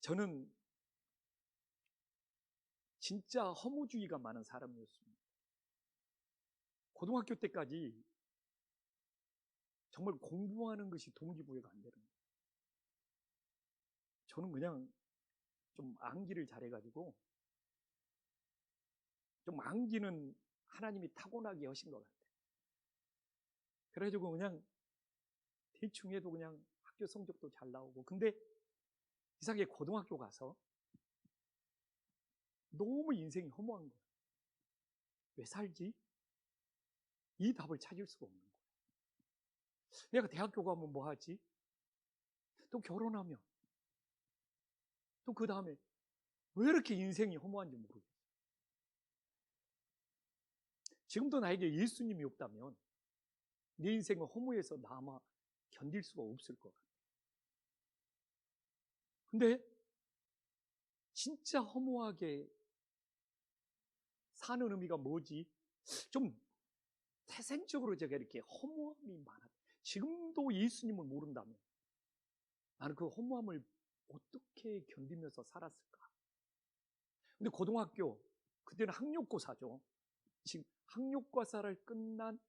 저는 진짜 허무주의가 많은 사람이었습니다. 고등학교 때까지 정말 공부하는 것이 동기부여가 안 되는 거예요. 저는 그냥 좀 암기를 잘해가지고, 좀 암기는 하나님이 타고나게 하신 것 같아요. 그래가지고 그냥 대충 해도 그냥 학교 성적도 잘 나오고. 근데 이상하게 고등학교 가서 너무 인생이 허무한 거예요. 왜 살지? 이 답을 찾을 수가 없는 거예요. 내가 대학교 가면 뭐 하지? 또 결혼하면, 또 그 다음에 왜 이렇게 인생이 허무한지 모르겠어요. 지금도 나에게 예수님이 없다면 내 인생은 허무해서 나 아마 견딜 수가 없을 것 같아요. 근데 진짜 허무하게 사는 의미가 뭐지? 좀 태생적으로 제가 이렇게 허무함이 많아. 지금도 예수님을 모른다면 나는 그 허무함을 어떻게 견디면서 살았을까? 근데 고등학교, 그때는 학력고사죠. 지금 학력고사를 끝난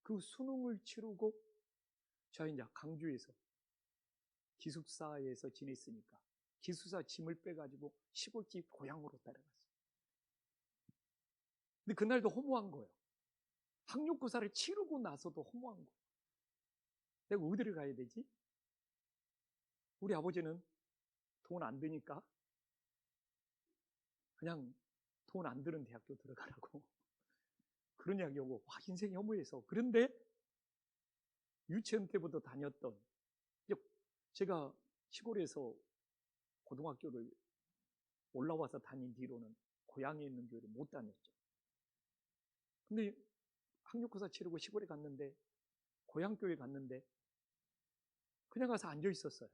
그 수능을 치르고 저희 이제 강주에서 기숙사에서 지냈으니까 기숙사 짐을 빼가지고 시골집 고향으로 따라갔어요. 근데 그날도 허무한 거예요. 학력고사를 치르고 나서도 허무한 거예요. 내가 어디를 가야 되지? 우리 아버지는 돈 안 드니까 그냥 돈 안 드는 대학교 들어가라고 그런 이야기 오고, 와, 인생이 허무해서. 그런데 유치원 때부터 다녔던, 제가 시골에서 고등학교를 올라와서 다닌 뒤로는 고향에 있는 교회를 못 다녔죠. 근데 학력고사 치르고 시골에 갔는데, 고향교회 갔는데 그냥 가서 앉아 있었어요.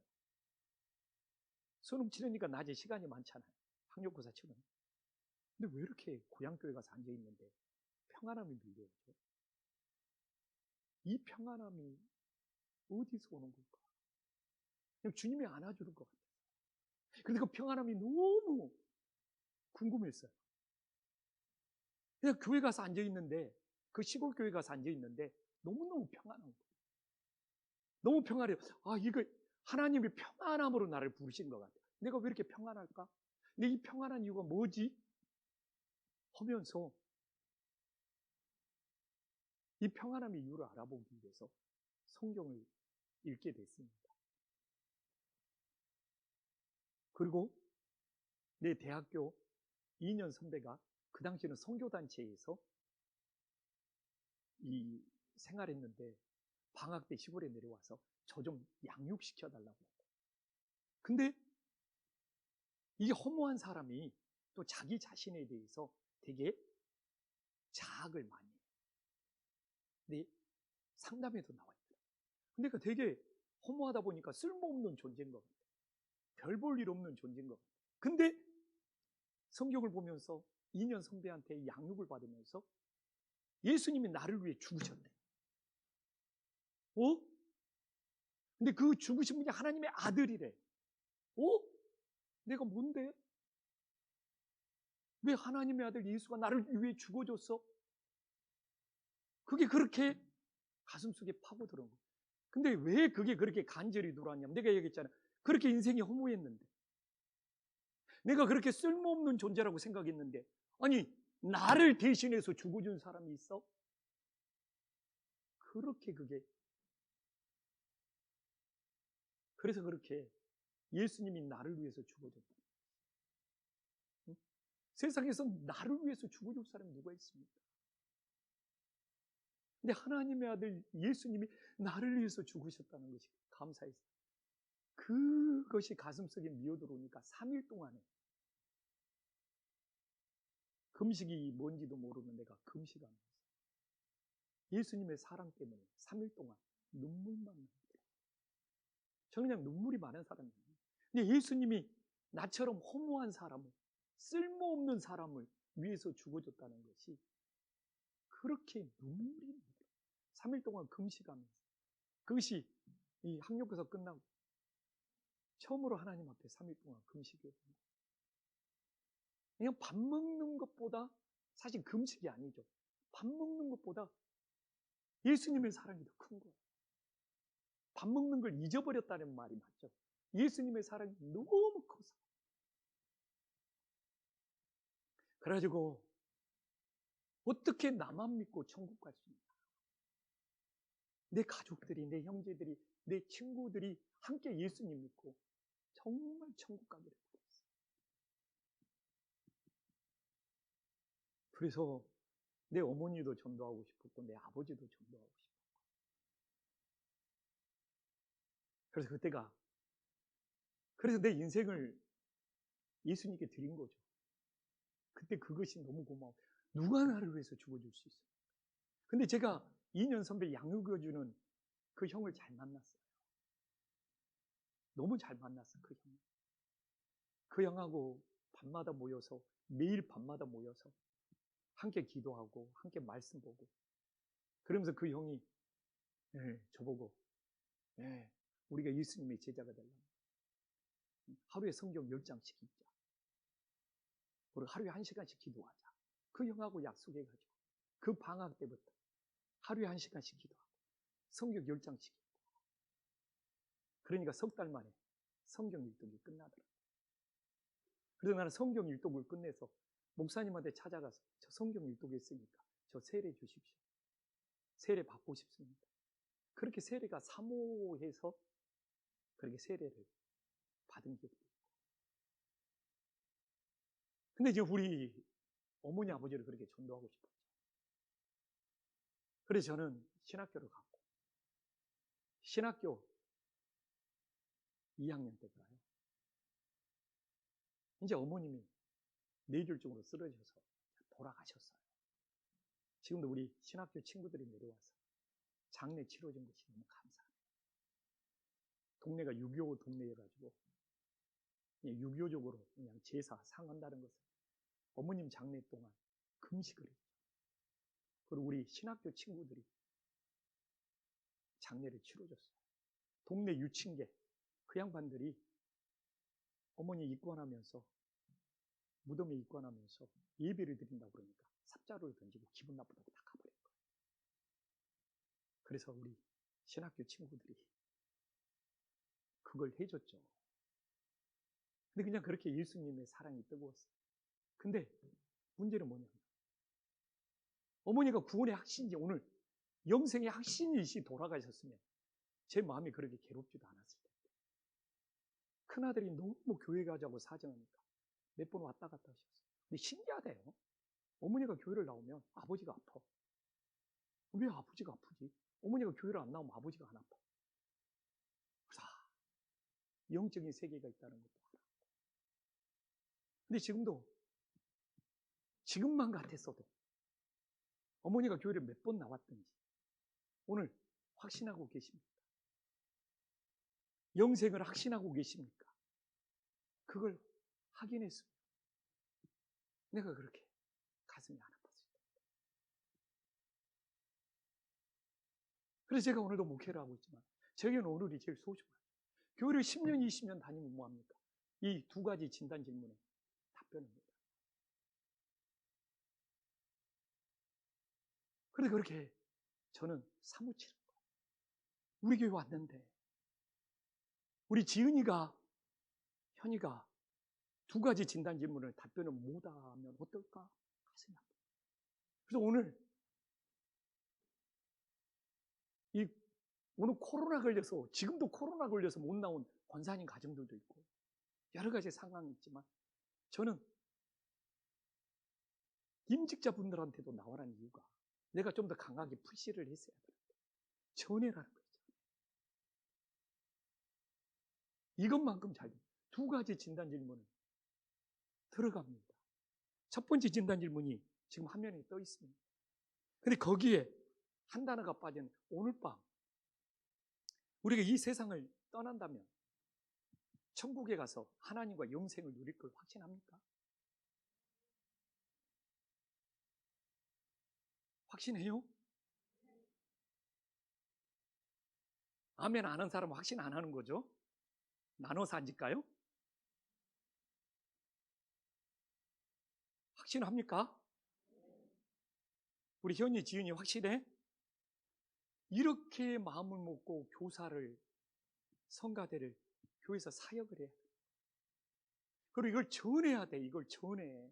수능 치르니까 낮에 시간이 많잖아요. 학력고사 치르는. 근데 왜 이렇게 고향교회 가서 앉아 있는데 평안함이 밀려오죠? 이 평안함이 어디서 오는 걸까? 그냥 주님이 안아주는 것 같아요. 그런데 그 평안함이 너무 궁금했어요. 그냥 교회 가서 앉아 있는데, 그 시골 교회 가서 앉아 있는데 너무너무 평안한 거예요. 너무 평안해요. 아, 이거 하나님이 평안함으로 나를 부르신 것 같아요. 내가 왜 이렇게 평안할까? 근데 이 평안한 이유가 뭐지? 하면서 이 평안함의 이유를 알아보기 위해서 성경을 읽게 됐습니다. 그리고 내 대학교 2년 선배가 그 당시에는 선교단체에서 이 생활했는데 방학 때 시골에 내려와서 저 좀 양육시켜달라고 했어요. 근데 이게 허무한 사람이 또 자기 자신에 대해서 되게 자학을 많이 해요. 근데 상담에도 나와 있더라고요. 근데 그 되게 허무하다 보니까 쓸모없는 존재인 것 같아요. 별 볼 일 없는 존재인 것 같아요. 근데 성경을 보면서 2년 선배한테 양육을 받으면서 예수님이 나를 위해 죽으셨대. 어? 근데 그 죽으신 분이 하나님의 아들이래. 어? 내가 뭔데? 왜 하나님의 아들 예수가 나를 위해 죽어줬어? 그게 그렇게 가슴속에 파고들은 거예요. 근데 왜 그게 그렇게 간절히 들어왔냐면, 내가 얘기했잖아요. 그렇게 인생이 허무했는데, 내가 그렇게 쓸모없는 존재라고 생각했는데, 아니, 나를 대신해서 죽어준 사람이 있어? 그렇게 그게, 그래서 그렇게 예수님이 나를 위해서 죽어줬다. 응? 세상에서 나를 위해서 죽어줄 사람이 누가 있습니까? 근데 하나님의 아들 예수님이 나를 위해서 죽으셨다는 것이 감사해서, 그것이 가슴속에 미어들어오니까 3일 동안에 금식이 뭔지도 모르는 내가 금식하면서 예수님의 사랑 때문에 3일 동안 눈물만 나더라고요. 저는 그냥 눈물이 많은 사람이에요. 근데 예수님이 나처럼 허무한 사람을, 쓸모없는 사람을 위해서 죽어줬다는 것이 그렇게 눈물이 나더라고요. 3일 동안 금식하면서. 그것이 이 학력고사 끝나고 처음으로 하나님 앞에 3일 동안 금식해요. 그냥 밥 먹는 것보다, 사실 금식이 아니죠. 밥 먹는 것보다 예수님의 사랑이 더 큰 거예요. 밥 먹는 걸 잊어버렸다는 말이 맞죠. 예수님의 사랑이 너무 커서. 그래가지고 어떻게 나만 믿고 천국 갈 수 있나. 내 가족들이, 내 형제들이, 내 친구들이 함께 예수님 믿고 정말 천국 가기를 바랐어요. 그래서 내 어머니도 전도하고 싶었고 내 아버지도 전도하고 싶었고, 그래서 내 인생을 예수님께 드린 거죠. 그때 그것이 너무 고마워. 누가 나를 위해서 죽어줄 수 있어요? 근데 제가 2년 선배 양육해주는 그 형을 잘 만났어요. 너무 잘 만났어, 그 형. 그 형하고 밤마다 모여서, 매일 밤마다 모여서 함께 기도하고 함께 말씀 보고, 그러면서 그 형이 저보고 우리가 예수님의 제자가 되려면 하루에 성경 10장씩 읽자. 그리고 하루에 1시간씩 기도하자. 그 형하고 약속해가지고 그 방학 때부터 하루에 1시간씩 기도하고 성경 10장씩 읽고, 그러니까 석 달 만에 성경 읽독이 끝나더라고요. 그래서 나는 성경 읽독을 끝내서 목사님한테 찾아가서 저 성경 읽독했으니까 저 세례 주십시오. 세례 받고 싶습니다. 그렇게 세례가 사모해서 그렇게 세례를 받은 기억도 있고. 근데 이제 우리 어머니 아버지를 그렇게 전도하고 싶었죠. 그래서 저는 신학교를 갔고, 신학교 2학년 때가요, 이제 어머님이 뇌졸중으로 쓰러져서 돌아가셨어요. 지금도 우리 신학교 친구들이 내려와서 장례 치러진 것이 너무 감사해요. 동네가 6.25 동네여가지고 6.25적으로 그냥 제사 상한다는 것을 어머님 장례 동안 금식을 했죠. 그리고 우리 신학교 친구들이 장례를 치러줬어요. 동네 유친계 그 양반들이 어머니 입관하면서, 무덤에 입관하면서 예배를 드린다고 그러니까 삽자루를 던지고 기분 나쁘다고 다 가버린 거예요. 그래서 우리 신학교 친구들이 그걸 해줬죠. 근데 그냥 그렇게 예수님의 사랑이 뜨거웠어요. 근데 문제는 뭐냐면, 어머니가 구원의 확신이지, 오늘 영생의 확신이시 돌아가셨으면 제 마음이 그렇게 괴롭지도 않았을 텐데. 큰아들이 너무 교회 가자고 사정하니까 몇 번 왔다 갔다 하셨어요. 근데 신기하대요. 어머니가 교회를 나오면 아버지가 아파. 왜 아버지가 아프지? 어머니가 교회를 안 나오면 아버지가 안 아파. 그래서 영적인 세계가 있다는 것도 알았고. 근데 지금만 같았어도 어머니가 교회를 몇 번 나왔든지 오늘 확신하고 계십니까? 영생을 확신하고 계십니까? 그걸 확인했습니다. 내가 그렇게 가슴이 안 아팠어요. 그래서 제가 오늘도 목회를 하고 있지만 저에게는 오늘이 제일 소중해요. 교회를 10년, 20년 다니면 뭐합니까? 이 두 가지 진단 질문에 답변을 못해요. 그래서 그렇게 저는 사무치는 거예요. 우리 교회 왔는데 우리 지은이가, 현이가 두 가지 진단 질문을 답변을 못하면 어떨까? 가슴이 아파요. 그래서 오늘 코로나 걸려서, 지금도 코로나 걸려서 못 나온 권사님 가정들도 있고 여러 가지 상황이 있지만 저는 임직자분들한테도 나와라는 이유가 내가 좀 더 강하게 푸시를 했어야 되는데 전해라는 거죠. 이것만큼 잘 돼요. 두 가지 진단 질문은 들어갑니다. 첫 번째 진단 질문이 지금 화면에 떠 있습니다. 근데 거기에 한 단어가 빠진 오늘 밤 우리가 이 세상을 떠난다면 천국에 가서 하나님과 영생을 누릴 걸 확신합니까? 확신해요? 아멘 안 하는 사람은 확신 안 하는 거죠? 나눠서 앉을까요? 확신합니까? 우리 현이, 지은이 확신해? 이렇게 마음을 먹고 교사를, 성가대를 교회에서 사역을 해. 그리고 이걸 전해야 돼. 이걸 전해.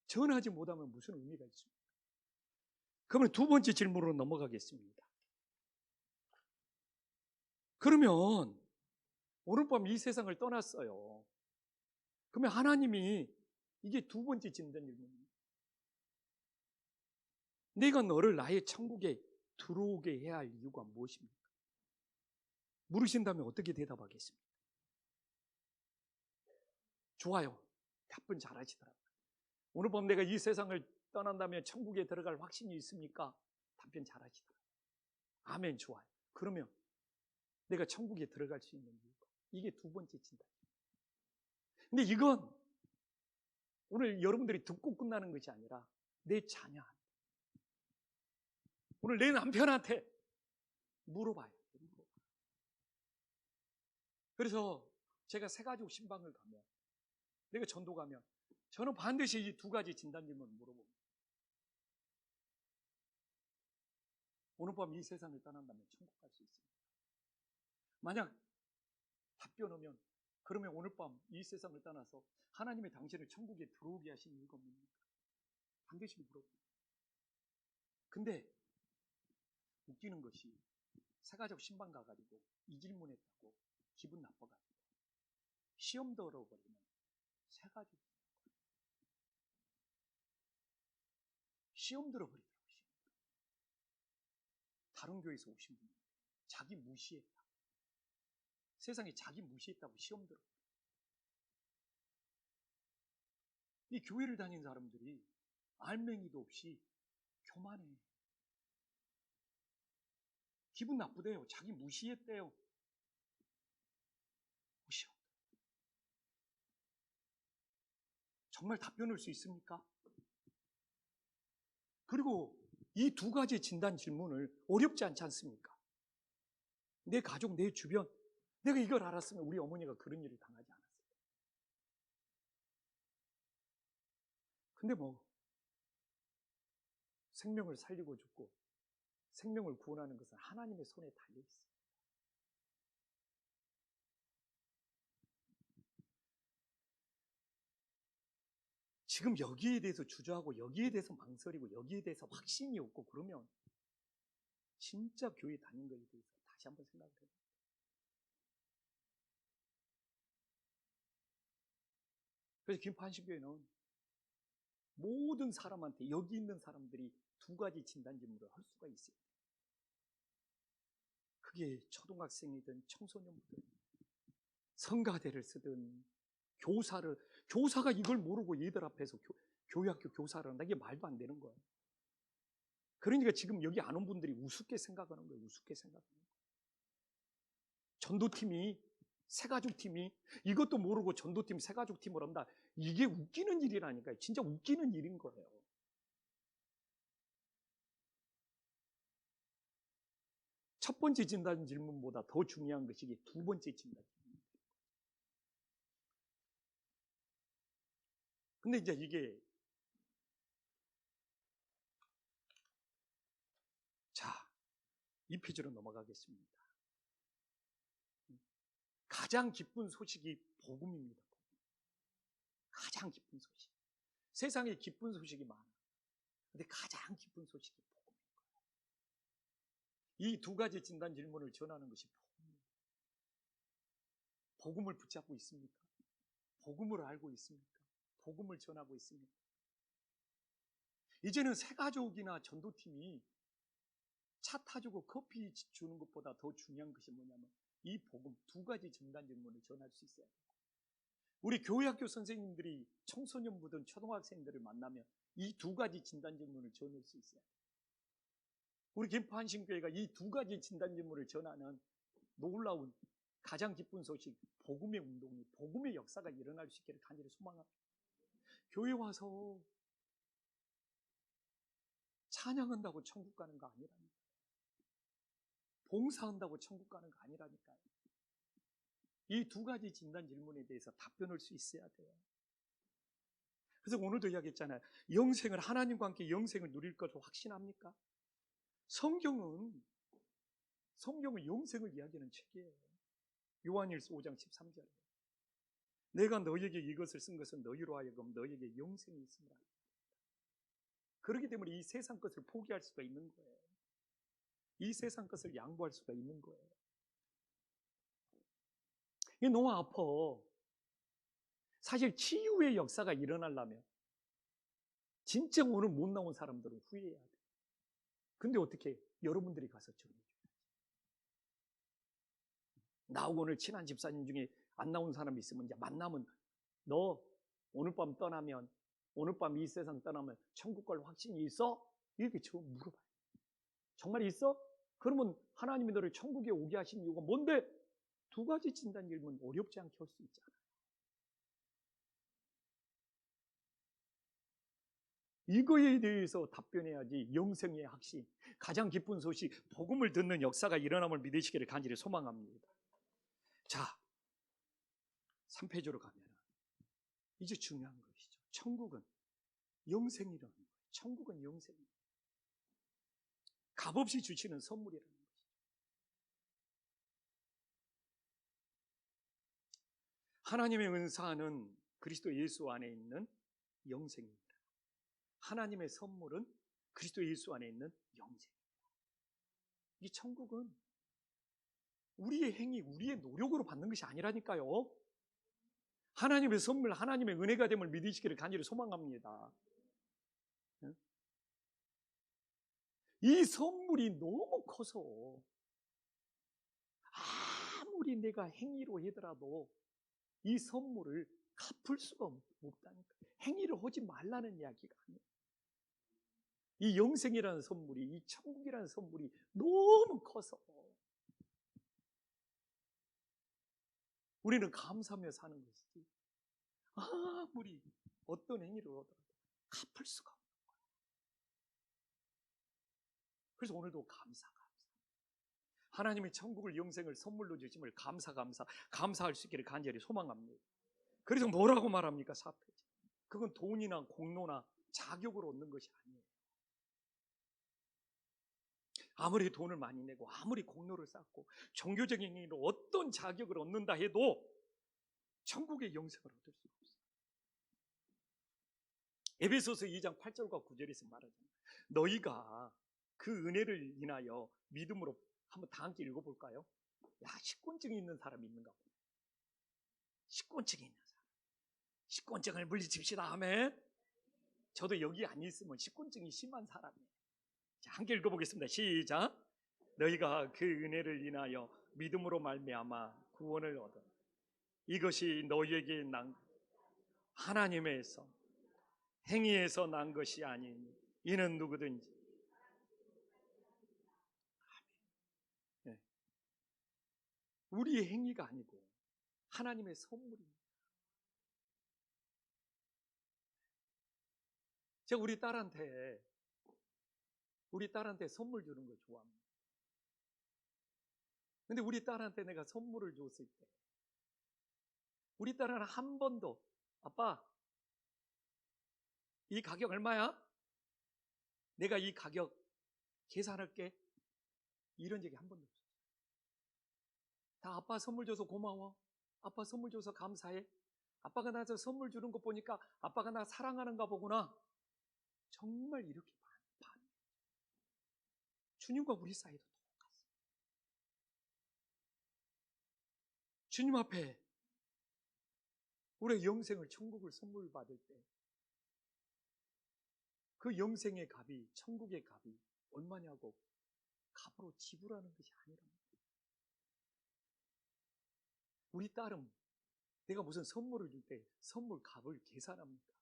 전하지 못하면 무슨 의미가 있습니까? 그러면 두 번째 질문으로 넘어가겠습니다. 그러면 오늘 밤 이 세상을 떠났어요. 그러면 하나님이, 이게 두 번째 진단 질문입니다. 내가 너를 나의 천국에 들어오게 해야 할 이유가 무엇입니까? 물으신다면 어떻게 대답하겠습니까? 좋아요. 답변 잘하시더라고요. 오늘 밤 내가 이 세상을 떠난다면 천국에 들어갈 확신이 있습니까? 답변 잘하시더라고요. 아멘, 좋아요. 그러면 내가 천국에 들어갈 수 있는 이유가, 이게 두 번째 진단. 근데 이건 오늘 여러분들이 듣고 끝나는 것이 아니라 내 자녀한테, 오늘 내 남편한테 물어봐야 돼. 그래서 제가 새가족 신방을 가면, 내가 전도 가면 저는 반드시 이 두 가지 진단 질문을 물어봅니다. 오늘 밤 이 세상을 떠난다면 천국 갈 수 있습니까? 만약 답변 오면, 그러면 오늘 밤 이 세상을 떠나서 하나님의 당신을 천국에 들어오게 하신 이유가 뭡니까? 반드시 물어봅니다. 근데 웃기는 것이, 새가족 신방 가가지고 이 질문했다고 기분 나빠가지고 시험 들어버리면 새가족 시험 들어버리더라고요. 다른 교회에서 오신 분이 자기 무시했다, 세상에 자기 무시했다고 시험 들어. 이 교회를 다니는 사람들이 알맹이도 없이 교만해. 기분 나쁘대요. 자기 무시했대요. 시험. 정말 답변할 수 있습니까? 그리고 이 두 가지 진단 질문을 어렵지 않지 않습니까? 내 가족, 내 주변, 내가 이걸 알았으면 우리 어머니가 그런 일을 당하지 않았어요. 근데 생명을 살리고 죽고 생명을 구원하는 것은 하나님의 손에 달려 있어요. 지금 여기에 대해서 주저하고 여기에 대해서 망설이고 여기에 대해서 확신이 없고 그러면 진짜 교회 다닌 것에 대해서 다시 한번 생각을 해요. 그래서 김포한신교회는 모든 사람한테, 여기 있는 사람들이 두 가지 진단 질문을 할 수가 있어요. 그게 초등학생이든 청소년부든 성가대를 쓰든 교사가 이걸 모르고 얘들 앞에서 교회학교 교사를 한다, 이게 말도 안 되는 거예요. 그러니까 지금 여기 안 온 분들이 우습게 생각하는 거예요. 우습게 생각하는 거예요. 전도팀이, 새가족팀이 이것도 모르고 전도팀, 새가족팀을 한다, 이게 웃기는 일이라니까요. 진짜 웃기는 일인 거예요. 첫 번째 진단 질문보다 더 중요한 것이 이게 두 번째 진단 질문. 근데 이제 이게, 자, 2페이지로 넘어가겠습니다. 가장 기쁜 소식이 복음입니다. 가장 기쁜 소식. 세상에 기쁜 소식이 많아. 근데 가장 기쁜 소식이 복음인 거예요. 이 두 가지 진단 질문을 전하는 것이 복음입니다. 복음을 붙잡고 있습니까? 복음을 알고 있습니까? 복음을 전하고 있습니까? 이제는 새가족이나 전도팀이 차 타주고 커피 주는 것보다 더 중요한 것이 뭐냐면 이 복음, 두 가지 진단 질문을 전할 수 있어야 돼요. 우리 교회학교 선생님들이 청소년부든 초등학생들을 만나면 이 두 가지 진단 질문을 전할 수 있어야 돼요. 우리 김포한신교회가 이 두 가지 진단 질문을 전하는 놀라운 가장 기쁜 소식, 복음의 운동이, 복음의 역사가 일어날 수 있기를 간절히 소망합니다. 교회 와서 찬양한다고 천국 가는 거 아니라니까요. 봉사한다고 천국 가는 거 아니라니까요. 이 두 가지 진단 질문에 대해서 답변할 수 있어야 돼요. 그래서 오늘도 이야기했잖아요. 영생을, 하나님과 함께 영생을 누릴 것을 확신합니까? 성경은 영생을 이야기하는 책이에요. 요한일서 5장 13절에 내가 너에게 이것을 쓴 것은 너희로 하여금 너에게 영생이 있습니다. 그렇기 때문에 이 세상 것을 포기할 수가 있는 거예요. 이 세상 것을 양보할 수가 있는 거예요. 이게 너무 아파. 사실 치유의 역사가 일어나려면 진짜 오늘 못 나온 사람들은 후회해야 돼. 근데 어떻게 여러분들이 가서 전해줘야지. 나하고 오늘 친한 집사님 중에 안 나온 사람이 있으면 이제 만나면 너 오늘 밤 떠나면, 오늘 밤 이 세상 떠나면 천국 갈 확신이 있어? 이렇게 처음 물어봐요. 정말 있어? 그러면 하나님이 너를 천국에 오게 하신 이유가 뭔데? 두 가지 진단 질문 어렵지 않게 할 수 있잖아요. 이거에 대해서 답변해야지. 영생의 확신, 가장 기쁜 소식, 복음을 듣는 역사가 일어남을 믿으시기를 간절히 소망합니다. 자, 3페이지로 가면 이제 중요한 것이죠. 천국은 영생이라는 거예요. 천국은 영생이에요. 값없이 주시는 선물이라는 것이죠. 하나님의 은사는 그리스도 예수 안에 있는 영생입니다. 하나님의 선물은 그리스도 예수 안에 있는 영생입니다. 이 천국은 우리의 행위, 우리의 노력으로 받는 것이 아니라니까요. 하나님의 선물, 하나님의 은혜가 됨을 믿으시기를 간절히 소망합니다. 이 선물이 너무 커서 아무리 내가 행위로 하더라도 이 선물을 갚을 수가 없다니까. 행위를 하지 말라는 이야기가 아니에요. 이 영생이라는 선물이, 이 천국이라는 선물이 너무 커서 우리는 감사하며 사는 것이지 아무리 어떤 행위를 하더라도 갚을 수가 없는 거예요. 그래서 오늘도 감사. 하나님이 천국을, 영생을 선물로 주심을 감사할 수 있기를 간절히 소망합니다. 그래서 뭐라고 말합니까? 4페이지. 그건 돈이나 공로나 자격으로 얻는 것이 아니에요. 아무리 돈을 많이 내고 아무리 공로를 쌓고 종교적인 행위로 어떤 자격을 얻는다 해도 천국의 영생을 얻을 수가 없어요. 에베소서 2장 8절과 9절에서 말하잖아요. 너희가 그 은혜를 인하여 믿음으로, 한번 다 함께 읽어볼까요? 야, 식곤증이 있는 사람이 있는가 보네. 식곤증이 있는 사람. 식곤증을 물리칩시다. 아멘. 저도 여기 안 있으면 식곤증이 심한 사람이에요. 자, 함께 읽어보겠습니다. 시작. 너희가 그 은혜를 인하여 믿음으로 말미암아 구원을 얻어 이것이 너희에게 난 하나님에서 행위에서 난 것이 아니니 이는 누구든지 네. 우리의 행위가 아니고 하나님의 선물입니다. 제가 우리 딸한테 선물 주는 걸 좋아합니다. 근데 우리 딸한테 내가 선물을 줬을 때 우리 딸은 한 번도 아빠 이 가격 얼마야? 내가 이 가격 계산할게. 이런 적이 한 번도 없어요. 다 아빠 선물 줘서 고마워. 아빠 선물 줘서 감사해. 아빠가 나한테 선물 주는 거 보니까 아빠가 나 사랑하는가 보구나. 정말 이렇게 반. 주님과 우리 사이도 똑같습니다. 주님 앞에 우리의 영생을, 천국을 선물 받을 때 그 영생의 값이, 천국의 값이 얼마냐고 값으로 지불하는 것이 아니랍니다. 우리 딸은 내가 무슨 선물을 줄 때 선물 값을 계산합니까?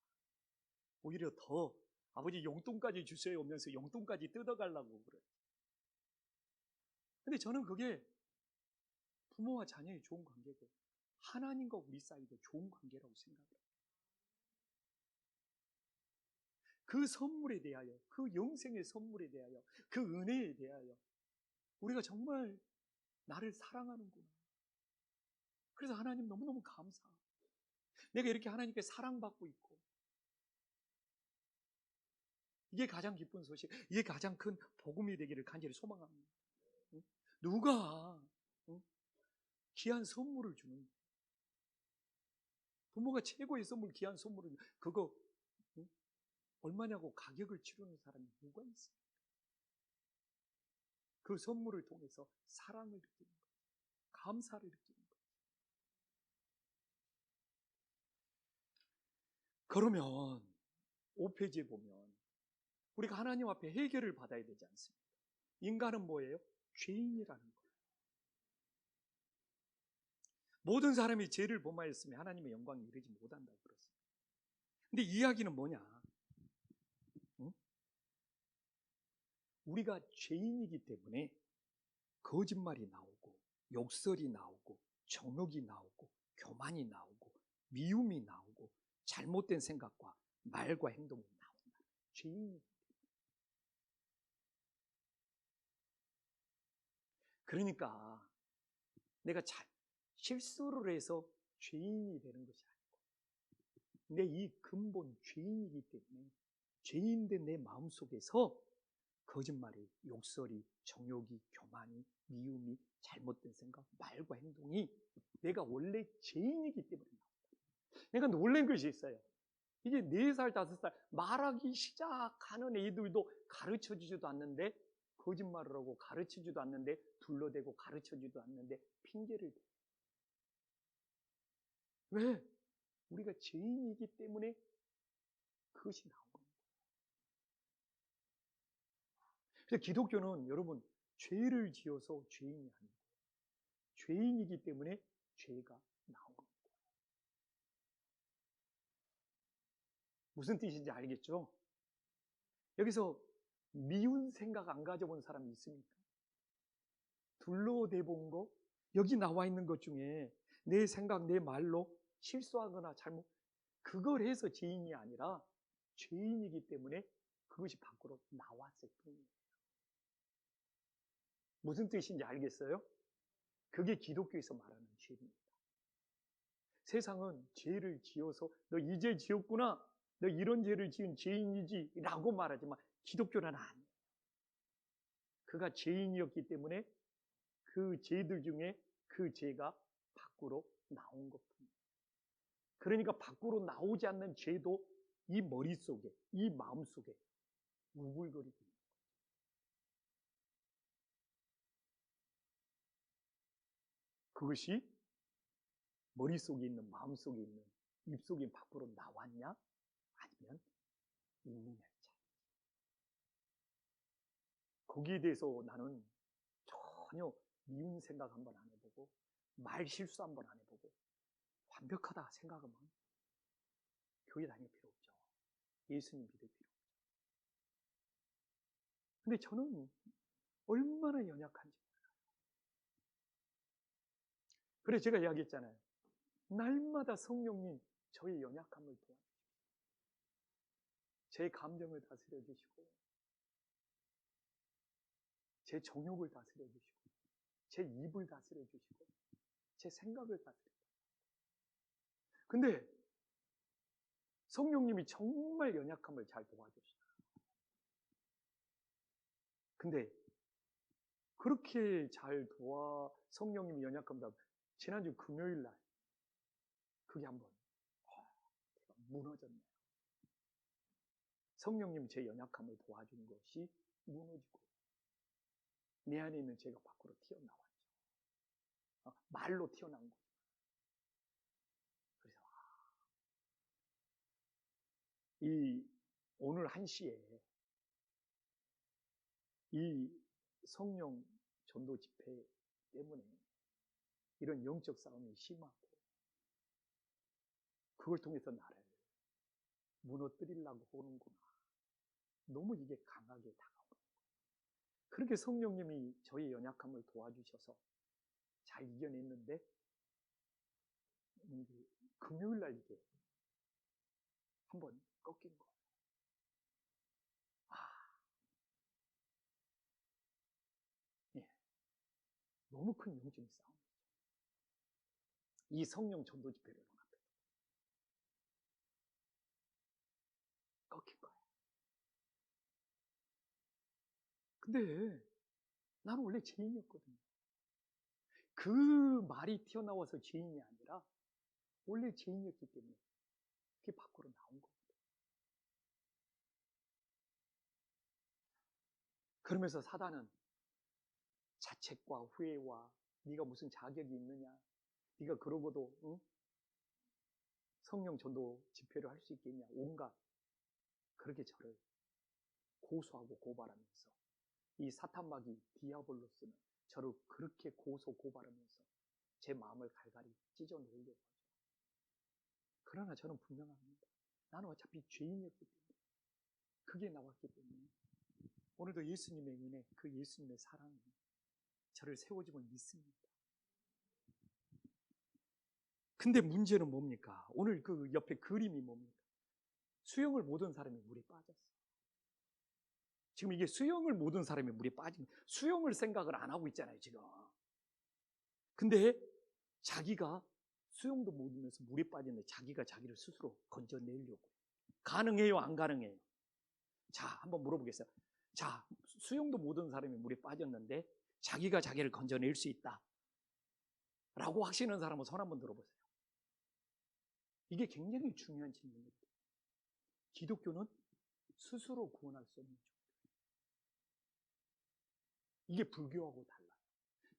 오히려 더 아버지 용돈까지 주세요 오면서 용돈까지 뜯어가려고 그래요. 근데 저는 그게 부모와 자녀의 좋은 관계고 하나님과 우리 사이도 좋은 관계라고 생각해요. 그 선물에 대하여, 그 영생의 선물에 대하여, 그 은혜에 대하여 우리가 정말 나를 사랑하는구나. 그래서 하나님 너무너무 감사. 내가 이렇게 하나님께 사랑받고 있고, 이게 가장 기쁜 소식, 이게 가장 큰 복음이 되기를 간절히 소망합니다. 응? 누가 귀한 선물을 주는, 부모가 최고의 선물, 귀한 선물을, 그거 얼마냐고 가격을 치르는 사람이 누가 있습니까? 그 선물을 통해서 사랑을 느끼는 거예요. 감사를 느끼는 거예요. 그러면 5페이지에 보면 우리가 하나님 앞에 해결을 받아야 되지 않습니까? 인간은 뭐예요? 죄인이라는 거예요. 모든 사람이 죄를 범하였으면 하나님의 영광에 이르지 못한다고 그랬습니다. 근데 이야기는 뭐냐? 응? 우리가 죄인이기 때문에 거짓말이 나오고, 욕설이 나오고, 정욕이 나오고, 교만이 나오고, 미움이 나오고, 잘못된 생각과 말과 행동이 나온다. 죄인이기 때문에. 그러니까 내가 실수를 해서 죄인이 되는 것이 아니고, 내 이 근본 죄인이기 때문에 죄인된 내 마음속에서 거짓말이, 욕설이, 정욕이, 교만이, 미움이, 잘못된 생각, 말과 행동이 내가 원래 죄인이기 때문에 나온다. 내가 놀란 것이 있어요. 이게 4살, 5살 말하기 시작하는 애들도 가르쳐주지도 않는데, 거짓말을 하고 가르쳐주지도 않는데, 둘러대고 가르쳐주지도 않는데 핑계를 대. 왜? 우리가 죄인이기 때문에 그것이 나오는 거예요. 그래서 기독교는 여러분, 죄를 지어서 죄인이 아니고 죄인이기 때문에 죄가 나오는 거예요. 무슨 뜻인지 알겠죠? 여기서 미운 생각 안 가져본 사람이 있습니까? 둘러대본 거, 여기 나와 있는 것 중에 내 생각, 내 말로 실수하거나 잘못, 그걸 해서 죄인이 아니라 죄인이기 때문에 그것이 밖으로 나왔을 뿐이에요. 무슨 뜻인지 알겠어요? 그게 기독교에서 말하는 죄입니다. 세상은 죄를 지어서 너 이 죄 지었구나, 너 이런 죄를 지은 죄인이지 라고 말하지만 기독교는 아니에요. 그가 죄인이었기 때문에 그 죄들 중에 그 죄가 밖으로 나온 것뿐이에요. 그러니까 밖으로 나오지 않는 죄도 이 머릿속에, 이 마음속에 우글거리고 있는 거예요. 그것이 머릿속에 있는, 마음속에 있는, 입속에 밖으로 나왔냐? 아니면 있느냐의 차이. 거기에 대해서 나는 전혀 미운 생각 한번 안 해보고, 말 실수 한번 안 해보고, 완벽하다 생각하면 교회 다닐 필요 없죠. 예수님 믿을 필요 없죠. 근데 저는 얼마나 연약한지 몰라요. 그래서 제가 이야기했잖아요. 날마다 성령님 저의 연약함을 도와주시고, 제 감정을 다스려 주시고, 제 정욕을 다스려 주시고, 제 입을 다스려 주시고, 제 생각을 다스려 주시고. 근데 성령님이 정말 연약함을 잘 도와주시더라고요. 근데 그렇게 잘 성령님이 연약함을 지난주 금요일 날 그게 한번 제가 무너졌네요. 성령님 제 연약함을 도와준 것이 무너지고 내 안에 있는 죄가 밖으로 튀어나왔죠. 말로 튀어나온 거죠. 그래서 이 오늘 1시에 이 성령 전도 집회 때문에 이런 영적 싸움이 심하고, 그걸 통해서 나를 무너뜨리려고 오는구나. 너무 이게 강하게 다가오는 거예요. 그렇게 성령님이 저의 연약함을 도와주셔서 잘 이겨냈는데, 금요일 날 이게 한번 꺾인 거예요. 예. 너무 큰 영적인 싸움이죠. 이 성령 전도 집회를 눈앞에 꺾인 거예요. 근데 나는 원래 죄인이었거든요. 그 말이 튀어나와서 죄인이 아니라 원래 죄인이었기 때문에 그게 밖으로 나온 겁니다. 그러면서 사단은 자책과 후회와 네가 무슨 자격이 있느냐, 네가 그러고도 성령 전도 집회를 할 수 있겠냐, 온갖 그렇게 저를 고소하고 고발하면서 이 사탄마귀 디아블로스는 저를 그렇게 고소 고발하면서 제 마음을 갈갈이 찢어 놓으려고 하죠. 그러나 저는 분명합니다. 나는 어차피 죄인이었기 때문에, 그게 나왔기 때문에 오늘도 예수님의 은혜, 그 예수님의 사랑이 저를 세워줌을 믿습니다. 근데 문제는 뭡니까? 오늘 그 옆에 그림이 뭡니까? 수영을 못한 사람이 물에 빠졌어. 지금 이게 수영을 못한 사람이 물에 빠진, 수영을 생각을 안 하고 있잖아요, 지금. 근데 자기가 수영도 못하면서 물에 빠졌는데 자기가 자기를 스스로 건져내려고. 가능해요, 안 가능해요? 자, 한번 물어보겠어요. 자, 수영도 못한 사람이 물에 빠졌는데 자기가 자기를 건져낼 수 있다 라고 하시는 사람은 손 한번 들어보세요. 이게 굉장히 중요한 질문입니다. 기독교는 스스로 구원할 수 없는 종교예요. 이게 불교하고 달라요.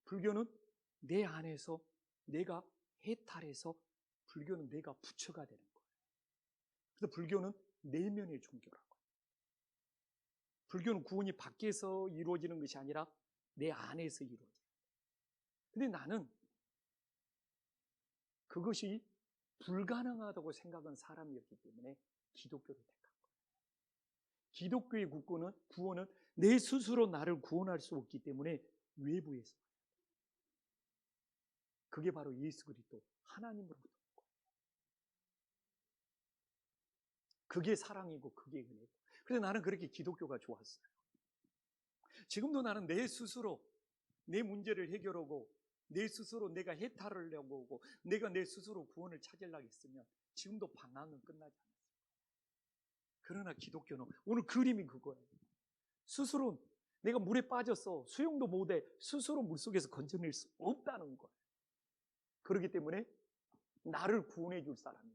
불교는 내 안에서 내가 해탈해서, 불교는 내가 부처가 되는 거예요. 그래서 불교는 내면의 종교라고. 불교는 구원이 밖에서 이루어지는 것이 아니라 내 안에서 이루어져요. 근데 나는 그것이 불가능하다고 생각한 사람이었기 때문에 기독교를 택한 거예요. 기독교의 구원은 내 스스로 나를 구원할 수 없기 때문에 외부에서, 그게 바로 예수 그리스도 하나님으로부터 온 거예요. 그게 사랑이고 그게 은혜고. 그래서 나는 그렇게 기독교가 좋았어요. 지금도 나는 내 스스로 내 문제를 해결하고 내 스스로 내가 해탈을 하려고 하고 내가 내 스스로 구원을 찾으려고 했으면 지금도 방황은 끝나지 않았어요. 그러나 기독교는 오늘 그림이 그거예요. 스스로 내가 물에 빠졌어, 수영도 못해, 스스로 물속에서 건져낼 수 없다는 거예요. 그렇기 때문에 나를 구원해 줄 사람이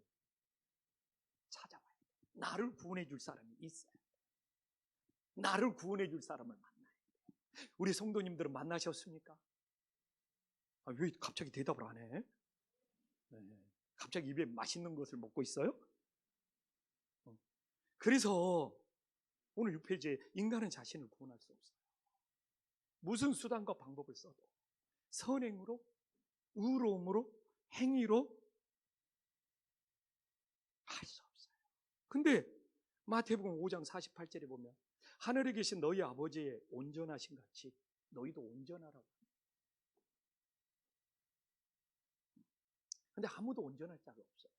찾아와야 돼. 나를 구원해 줄 사람이 있어야 돼. 나를 구원해 줄 사람을 만나야 돼. 우리 성도님들은 만나셨습니까? 왜 갑자기 대답을 안 해? 네. 갑자기 입에 맛있는 것을 먹고 있어요? 그래서 오늘 6페이지에 인간은 자신을 구원할 수 없어요. 무슨 수단과 방법을 써도 선행으로, 의로움으로, 행위로 할 수 없어요. 근데 마태복음 5장 48절에 보면 하늘에 계신 너희 아버지의 온전하신 같이 너희도 온전하라고. 근데 아무도 온전할 자가 없어요.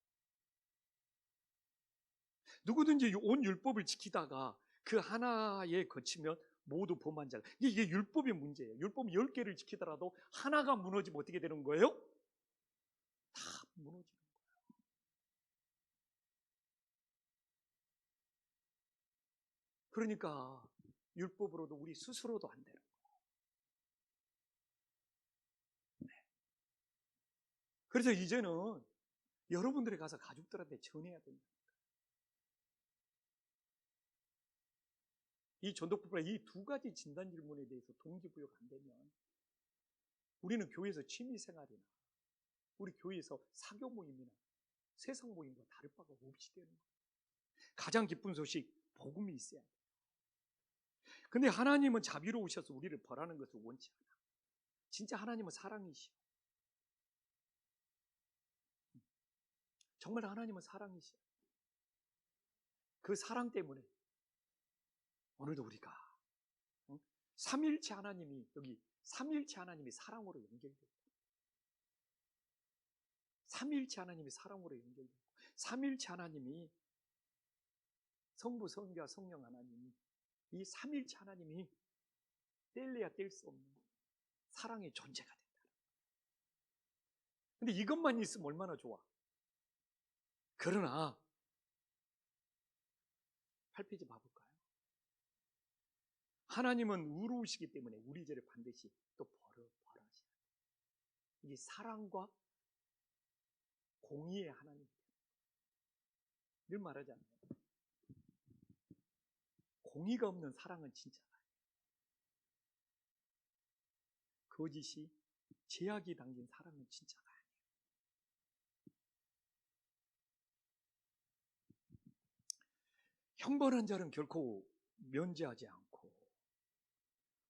누구든지 온 율법을 지키다가 그 하나에 거치면 모두 범한 자가. 이게 율법의 문제예요. 율법 10개를 지키더라도 하나가 무너지면 어떻게 되는 거예요? 다 무너지는 거예요. 그러니까 율법으로도 우리 스스로도 안 되는 거예요. 네. 그래서 이제는 여러분들이 가서 가족들한테 전해야 됩니다. 이 전도법과 이 두 가지 진단 질문에 대해서 동기부여가 안 되면 우리는 교회에서 취미생활이나 우리 교회에서 사교 모임이나 세상 모임과 다를 바가 없이 되는 거예요. 가장 기쁜 소식, 복음이 있어야 돼요. 근데 하나님은 자비로우셔서 우리를 벌하는 것을 원치 않아. 진짜 하나님은 사랑이시오. 정말 하나님은 사랑이시오. 그 사랑 때문에 오늘도 우리가 삼일체 하나님이, 여기 삼일체 하나님이 사랑으로 연결되고, 삼일체 하나님이 사랑으로 연결되고, 삼일체 하나님이 성부, 성자, 성령 하나님이, 이 삼일체 하나님이 뗄래야 뗄 수 없는 사랑의 존재가 된다. 근데 이것만 있으면 얼마나 좋아. 그러나 8페이지 봐볼까요? 하나님은 의로우시기 때문에 우리 죄를 반드시 또 벌하시라. 이게 사랑과 공의의 하나님. 늘 말하지 않나요? 공의가 없는 사랑은 진짜다. 거짓이 제약이 담긴 사랑은 진짜가 아니에요. 형벌한 자는 결코 면제하지 않고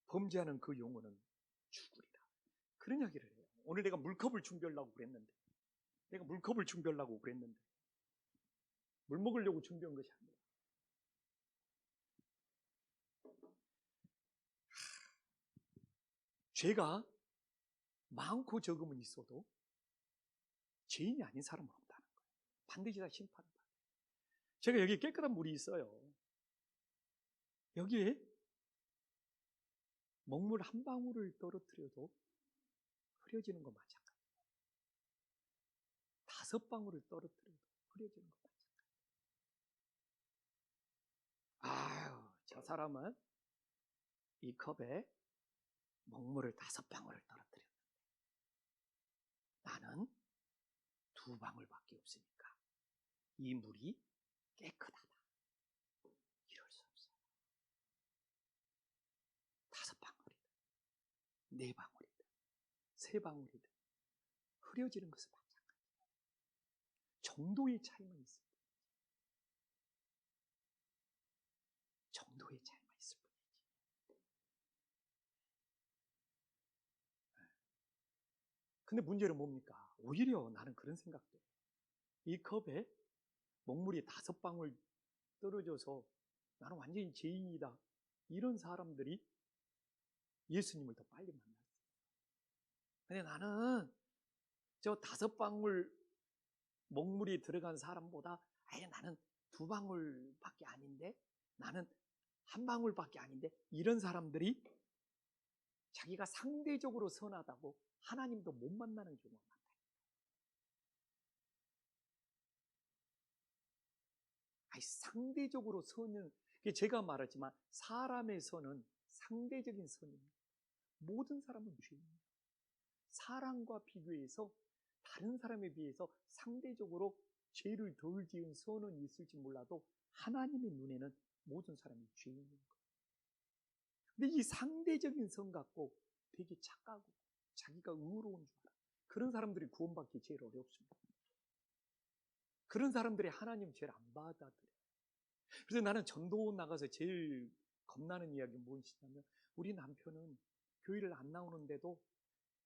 범죄하는 그 영혼은 죽으리라. 그런 이야기를 해요. 오늘 내가 물컵을 준비하려고 그랬는데 물 먹으려고 준비한 것이 아니라 죄가 많고 적음은 있어도 죄인이 아닌 사람은 없다는 거예요. 반드시 다 심판을 받아요. 제가 여기 깨끗한 물이 있어요. 여기에 먹물 한 방울을 떨어뜨려도 흐려지는 거 마찬가지예요. 5방울을 떨어뜨려도 흐려지는 거 마찬가지예요. 아유, 저 사람은 이 컵에 먹물을 5방울을 떨어뜨렸는데 나는 2방울밖에 없으니까 이 물이 깨끗하다. 이럴 수 없어요. 5방울이든 4방울이든 3방울이든 흐려지는 것은 마찬가지예요. 정도의 차이만 있을 뿐이지. 정도의 차이만 있을 뿐이지. 근데 문제는 뭡니까? 오히려 나는 그런 생각도 해요. 이 컵에 먹물이 5방울 떨어져서 나는 완전히 죄인이다. 이런 사람들이 예수님을 더 빨리 만났어요. 근데 나는 저 5방울 먹물이 들어간 사람보다 아예 나는 2방울밖에 아닌데, 나는 1방울밖에 아닌데, 이런 사람들이 자기가 상대적으로 선하다고 하나님도 못 만나는 경우가 많다. 아니, 상대적으로 선은, 제가 말했지만 사람의 선은 상대적인 선입니다. 모든 사람은 죄입니다. 사람과 비교해서 다른 사람에 비해서 상대적으로 죄를 덜 지은 선은 있을지 몰라도 하나님의 눈에는 모든 사람이 죄인인 거예요. 근데 이 상대적인 선 갖고 되게 착하고 자기가 의로운 줄 알아. 그런 사람들이 구원받기 제일 어렵습니다. 그런 사람들이 하나님 죄를 안 받아들여요. 그래서 나는 전도 나가서 제일 겁나는 이야기는 무엇이냐면, 우리 남편은 교회를 안 나오는데도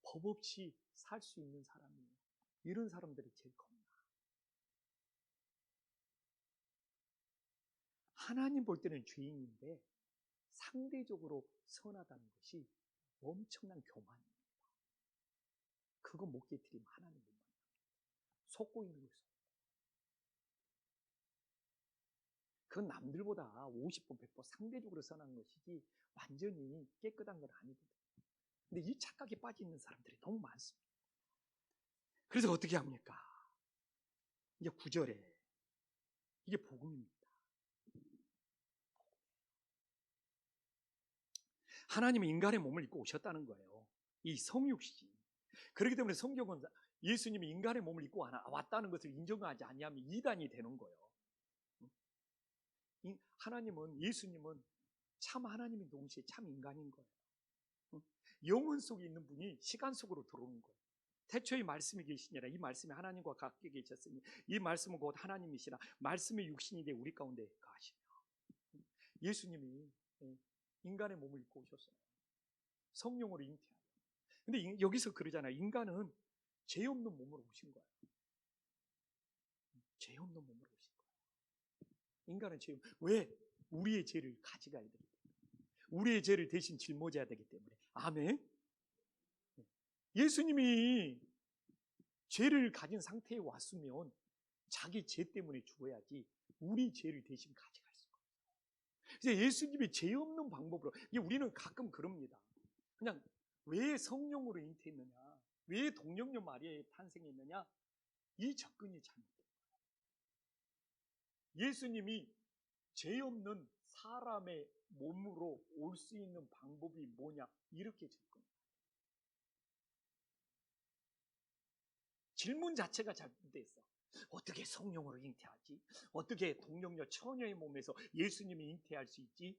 법 없이 살 수 있는 사람이에요. 이런 사람들이 제일 겁나. 하나님 볼 때는 죄인인데 상대적으로 선하다는 것이 엄청난 교만입니다. 그거 못 깨뜨리면 하나님 못 만납니다. 속고 있는 거예요. 그건 남들보다 50번, 100번 상대적으로 선한 것이지 완전히 깨끗한 건 아니거든요. 근데 이 착각에 빠져 있는 사람들이 너무 많습니다. 그래서 어떻게 합니까? 이제 9절에 이게 복음입니다. 하나님은 인간의 몸을 입고 오셨다는 거예요. 이 성육신. 그렇기 때문에 성경은 예수님이 인간의 몸을 입고 왔다는 것을 인정하지 아니하면 이단이 되는 거예요. 하나님은, 예수님은 참 하나님인 동시에 참 인간인 거예요. 영혼 속에 있는 분이 시간 속으로 들어오는 거예요. 태초에 말씀이 계시니라. 이 말씀이 하나님과 같게 계셨으니 이 말씀은 곧 하나님이시라. 말씀이 육신이 되 우리 가운데 가시며. 예수님이 인간의 몸을 입고 오셨어요. 성령으로 잉태하여. 근데 여기서 그러잖아요. 인간은 죄 없는 몸으로 오신 거예요. 죄 없는 몸으로 오신 거예요. 인간은 죄 없는. 왜? 우리의 죄를 가져가야 되기 때문에. 우리의 죄를 대신 짊어져야 되기 때문에. 아멘. 예수님이 죄를 가진 상태에 왔으면 자기 죄 때문에 죽어야지 우리 죄를 대신 가져갈 수가 없어요. 그래서 예수님이 죄 없는 방법으로, 우리는 가끔 그럽니다. 그냥 왜 성령으로 잉태했느냐? 왜 동정녀 마리아의 탄생했느냐? 이 접근이 잘못된 거예요. 예수님이 죄 없는 사람의 몸으로 올 수 있는 방법이 뭐냐? 이렇게 접근. 질문 자체가 잘못됐어. 어떻게 성령으로 잉태하지? 어떻게 동정녀 처녀의 몸에서 예수님이 잉태할 수 있지?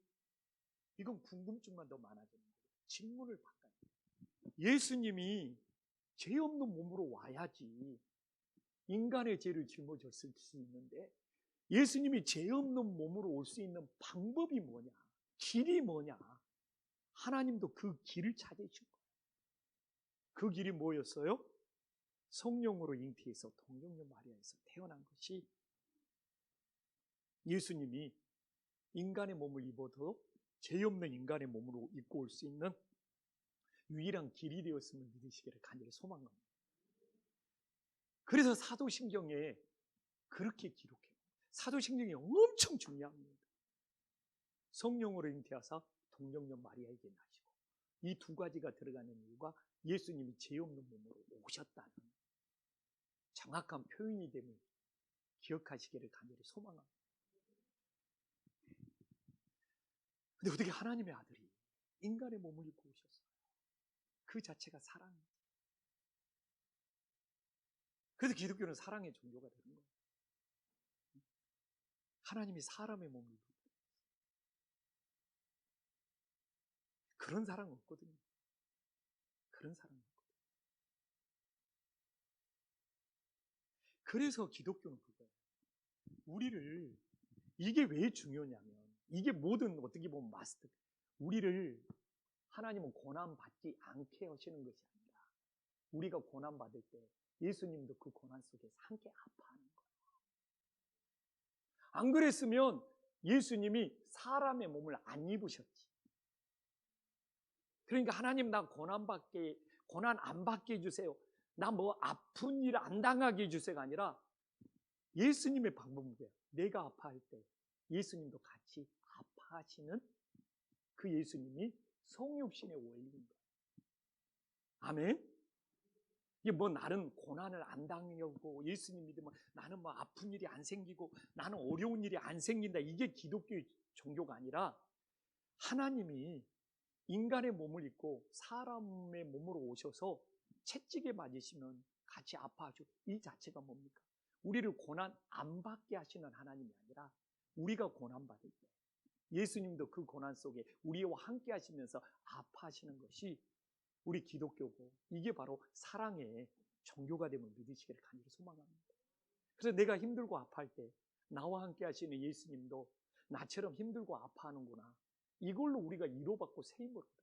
이건 궁금증만 더 많아지는 거예요. 질문을 바꿔야 돼요. 예수님이 죄 없는 몸으로 와야지 인간의 죄를 짊어졌을 수 있는데, 예수님이 죄 없는 몸으로 올 수 있는 방법이 뭐냐? 길이 뭐냐? 하나님도 그 길을 찾으신 거예요. 그 길이 뭐였어요? 성령으로 잉태해서 동정녀 마리아에서 태어난 것이, 예수님이 인간의 몸을 입어도 죄 없는 인간의 몸으로 입고 올 수 있는 유일한 길이 되었음을 믿으시기를 간절히 소망합니다. 그래서 사도신경에 그렇게 기록해요. 사도신경이 엄청 중요합니다. 성령으로 잉태하사 동정녀 마리아에게 나시고, 이 두 가지가 들어가는 이유가 예수님이 죄 없는 몸으로 오셨다는 정확한 표현이 됨을 기억하시기를 간절히 소망합니다. 근데 어떻게 하나님의 아들이 인간의 몸을 입고 오셨어요? 그 자체가 사랑이죠. 그래서 기독교는 사랑의 종교가 되는 거예요. 하나님이 사람의 몸을 입고 오셨어요. 그런 사랑 없거든요. 그런 사랑 없거든요. 그래서 기독교는 그거예요. 우리를, 이게 왜 중요냐면, 이게 모든 어떻게 보면 마스터, 우리를 하나님은 고난받지 않게 하시는 것이 아니라, 우리가 고난받을 때 예수님도 그 고난 속에서 함께 아파하는 거예요. 안 그랬으면 예수님이 사람의 몸을 안 입으셨지. 그러니까 하나님, 나 고난 안 받게 해주세요. 나 뭐 아픈 일 안 당하게 해주세요가 아니라, 예수님의 방법은 뭐예요? 내가 아파할 때 예수님도 같이 아파하시는 그 예수님이 성육신의 원리인 거예요. 아멘? 이게 뭐 나는 고난을 안 당하고 예수님 믿으면 나는 뭐 아픈 일이 안 생기고 나는 어려운 일이 안 생긴다, 이게 기독교의 종교가 아니라, 하나님이 인간의 몸을 입고 사람의 몸으로 오셔서 채찍에 맞으시면 같이 아파하시고, 이 자체가 뭡니까? 우리를 고난 안 받게 하시는 하나님이 아니라, 우리가 고난 받을 때 예수님도 그 고난 속에 우리와 함께 하시면서 아파하시는 것이 우리 기독교고, 이게 바로 사랑의 종교가 됨을 믿으시기를 간절히 소망합니다. 그래서 내가 힘들고 아파할 때 나와 함께 하시는 예수님도 나처럼 힘들고 아파하는구나, 이걸로 우리가 위로받고 세임을 얻어야 돼.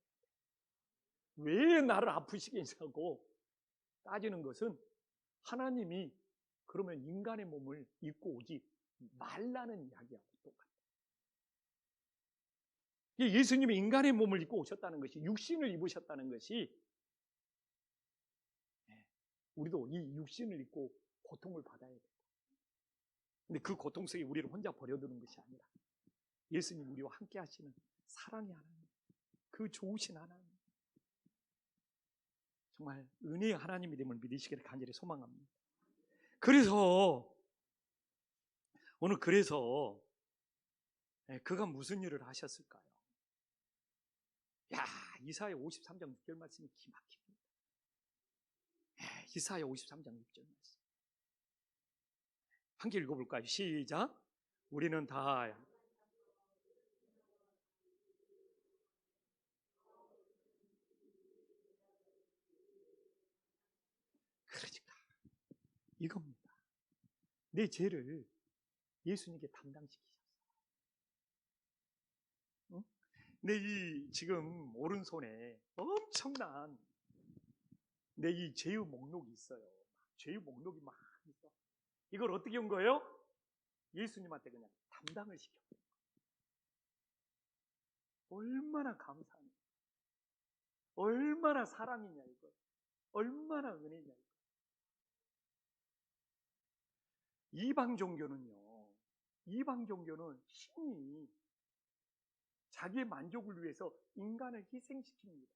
왜 나를 아프시게 하고 따지는 것은, 하나님이 그러면 인간의 몸을 입고 오지 말라는 이야기하고 똑같아요. 예수님이 인간의 몸을 입고 오셨다는 것이, 육신을 입으셨다는 것이, 우리도 이 육신을 입고 고통을 받아야 돼요. 근데 그 고통 속에 우리를 혼자 버려두는 것이 아니라, 예수님 우리와 함께 하시는 사랑의 하나님, 그 좋으신 하나님, 정말 은혜의 하나님이 됨을 믿으시기를 간절히 소망합니다. 그래서 오늘 그가 무슨 일을 하셨을까요? 야, 이사야 53장 6절 말씀이 기막힙니다. 이사야 53장 6절 말씀 함께 읽어볼까요? 시작. 우리는 다 그러니까 이겁니다. 내 죄를 예수님께 담당시키셨어요. 응? 내 이 지금 오른손에 엄청난 내 이 죄의 목록이 있어요. 죄의 목록이 막 있어. 이걸 어떻게 한 거예요? 예수님한테 그냥 담당을 시켰어요. 얼마나 감사하냐, 얼마나 사랑이냐, 이거 얼마나 은혜냐. 이방 종교는요, 이방 종교는 신이 자기의 만족을 위해서 인간을 희생시킵니다.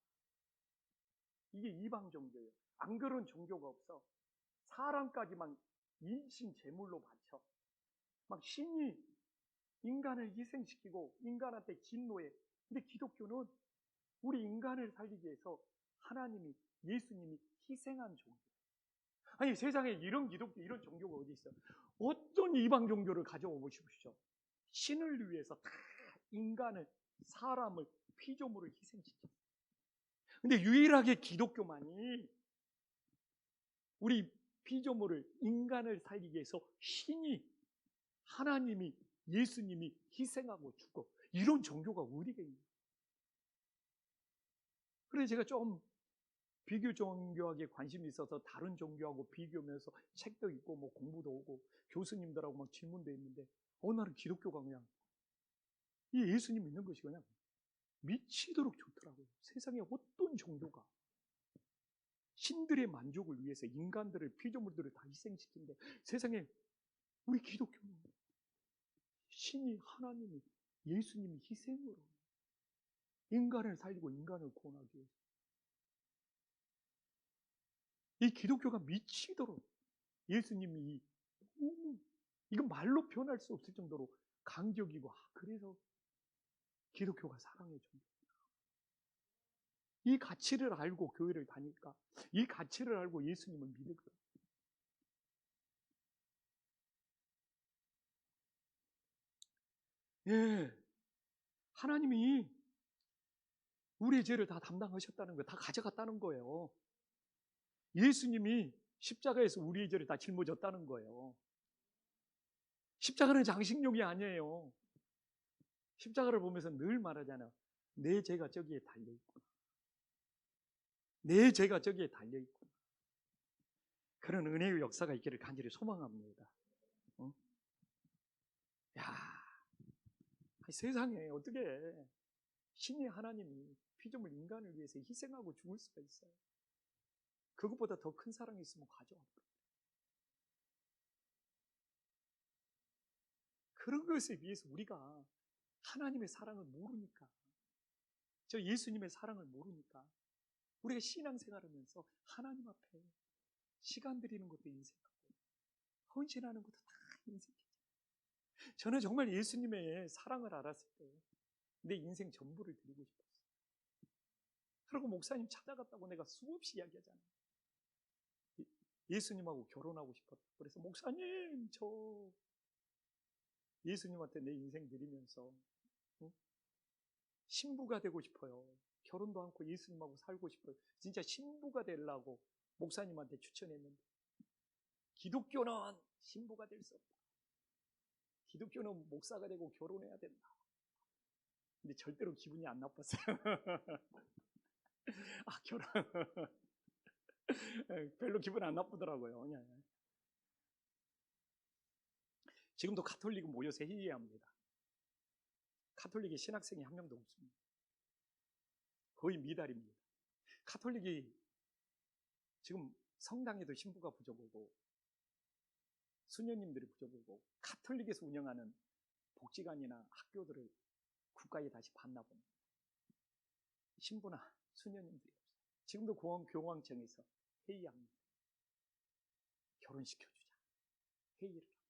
이게 이방 종교예요. 안 그런 종교가 없어. 사람까지만 인신 제물로 바쳐. 막 신이 인간을 희생시키고 인간한테 진노해. 근데 기독교는 우리 인간을 살리기 위해서 하나님이, 예수님이 희생한 종교. 아니, 세상에 이런 기독교, 이런 종교가 어디 있어요? 어떤 이방 종교를 가져오 보십시오. 신을 위해서 다 인간을, 사람을, 피조물을 희생시켜. 근데 유일하게 기독교만이 우리 피조물을, 인간을 살리기 위해서 신이, 하나님이, 예수님이 희생하고 죽고, 이런 종교가 어디가 있냐. 그래서 제가 좀 비교 종교학에 관심이 있어서 다른 종교하고 비교하면서 책도 읽고 뭐 공부도 오고 교수님들하고 막 질문도 했는데, 어느 날은 기독교가 그냥 이 예수님 믿는 것이 그냥 미치도록 좋더라고요. 세상에 어떤 종교가 신들의 만족을 위해서 인간들을, 피조물들을 다 희생시키는데, 세상에 우리 기독교는 신이, 하나님이, 예수님이 희생으로 인간을 살리고 인간을 구원하기 위해서, 이 기독교가 미치도록 예수님이 이건 말로 표현할 수 없을 정도로 강적이고, 그래서 기독교가 사랑의 종교. 이 가치를 알고 교회를 다니까, 이 가치를 알고 예수님을 믿을까. 예, 하나님이 우리의 죄를 다 담당하셨다는 거예요. 다 가져갔다는 거예요. 예수님이 십자가에서 우리의 죄를 다 짊어졌다는 거예요. 십자가는 장식용이 아니에요. 십자가를 보면서 늘 말하잖아요. 내 죄가 저기에 달려있구나. 내 죄가 저기에 달려있구나. 그런 은혜의 역사가 있기를 간절히 소망합니다. 어? 야, 세상에 어떻게 신의 하나님이 피조물 인간을 위해서 희생하고 죽을 수가 있어요. 그것보다 더 큰 사랑이 있으면 가져와. 그런 것에 비해서 우리가 하나님의 사랑을 모르니까, 저 예수님의 사랑을 모르니까, 우리가 신앙생활하면서 하나님 앞에 시간 들이는 것도 인색하고 헌신하는 것도 다 인색해요. 저는 정말 예수님의 사랑을 알았을 때 내 인생 전부를 드리고 싶었어요. 그리고 목사님 찾아갔다고 내가 수없이 이야기하잖아요. 예수님하고 결혼하고 싶었다. 그래서 목사님, 저 예수님한테 내 인생 드리면서 신부가 되고 싶어요. 결혼도 않고 예수님하고 살고 싶어요. 진짜 신부가 되려고 목사님한테 추천했는데, 기독교는 신부가 될 수 없다. 기독교는 목사가 되고 결혼해야 된다. 근데 절대로 기분이 안 나빴어요. 아, 결혼. 별로 기분 안 나쁘더라고요. 지금도 가톨릭은 모여서 회의합니다. 가톨릭에 신학생이 한 명도 없습니다. 거의 미달입니다. 가톨릭이 지금 성당에도 신부가 부족하고 수녀님들이 부족하고, 가톨릭에서 운영하는 복지관이나 학교들을 국가에 다시 받나 봅니다. 신부나 수녀님들이 없어요. 지금도 교황청에서 회의합니다. 결혼시켜주자. 회의를 합니다.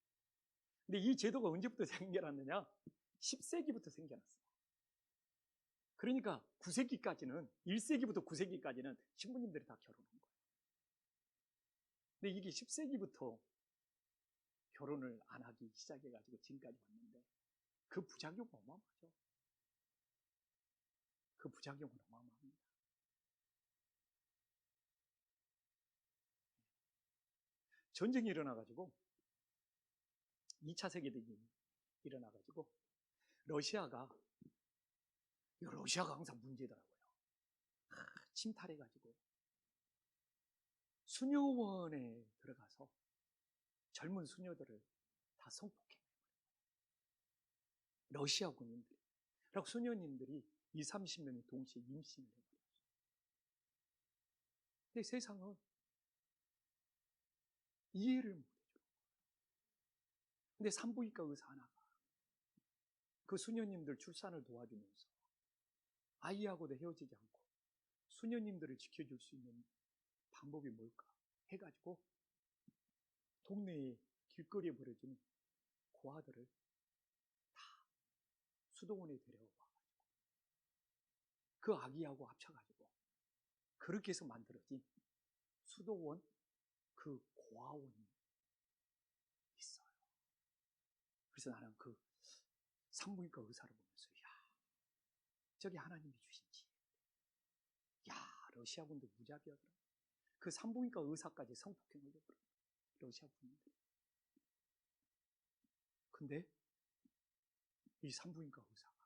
근데 이 제도가 언제부터 생겨났느냐? 10세기부터 생겨났어요. 그러니까 9세기까지는, 1세기부터 9세기까지는 신부님들이 다 결혼한 거예요. 근데 이게 10세기부터 결혼을 안 하기 시작해가지고 지금까지 왔는데, 그 부작용은 어마어마하죠. 그 부작용은 어마어마합니다. 전쟁이 일어나가지고, 2차 세계대전이 일어나가지고, 러시아가 항상 문제더라고요. 침탈해가지고 수녀원에 들어가서 젊은 수녀들을 다 성폭행해요. 러시아 군인들이. 그리고 수녀님들이 20-30명이 동시에 임신을 해버렸어요. 근데 세상은 이해를 못해줘요. 근데 산부인과 의사 하나가 그 수녀님들 출산을 도와주면서 아이하고도 헤어지지 않고 수녀님들을 지켜줄 수 있는 방법이 뭘까 해가지고 동네에 길거리에 버려지는 고아들을 다 수도원에 데려와가지고 그 아기하고 합쳐가지고 그렇게 해서 만들어진 수도원 그 고아원이 있어요. 그래서 나는 그 산부인과 의사를 보면서 저게 하나님이 주신 지혜. 러시아군들 무자비하더라. 그 산부인과 의사까지 성폭행을 해버려. 러시아 군인들. 근데 이 산부인과 의사가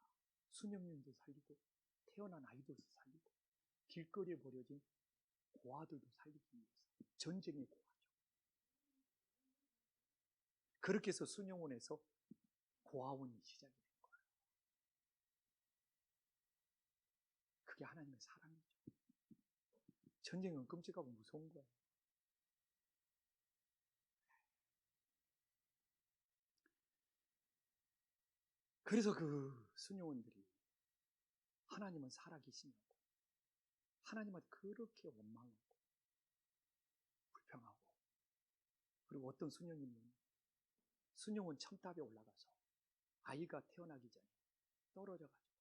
수녀님도 살리고 태어난 아이들도 살리고 길거리에 버려진 고아들도 살리기 위해서 전쟁의 고아죠. 그렇게 해서 수녀원에서 고아원이 시작이 된 거예요. 그게 하나님의 사랑이죠. 전쟁은 끔찍하고 무서운 거예요. 그래서 그 수녀원들이 하나님은 살아계시냐고 하나님한테 그렇게 원망하고 불평하고, 그리고 어떤 수녀님은 수녀원 첨탑에 올라가서 아이가 태어나기 전에 떨어져가지고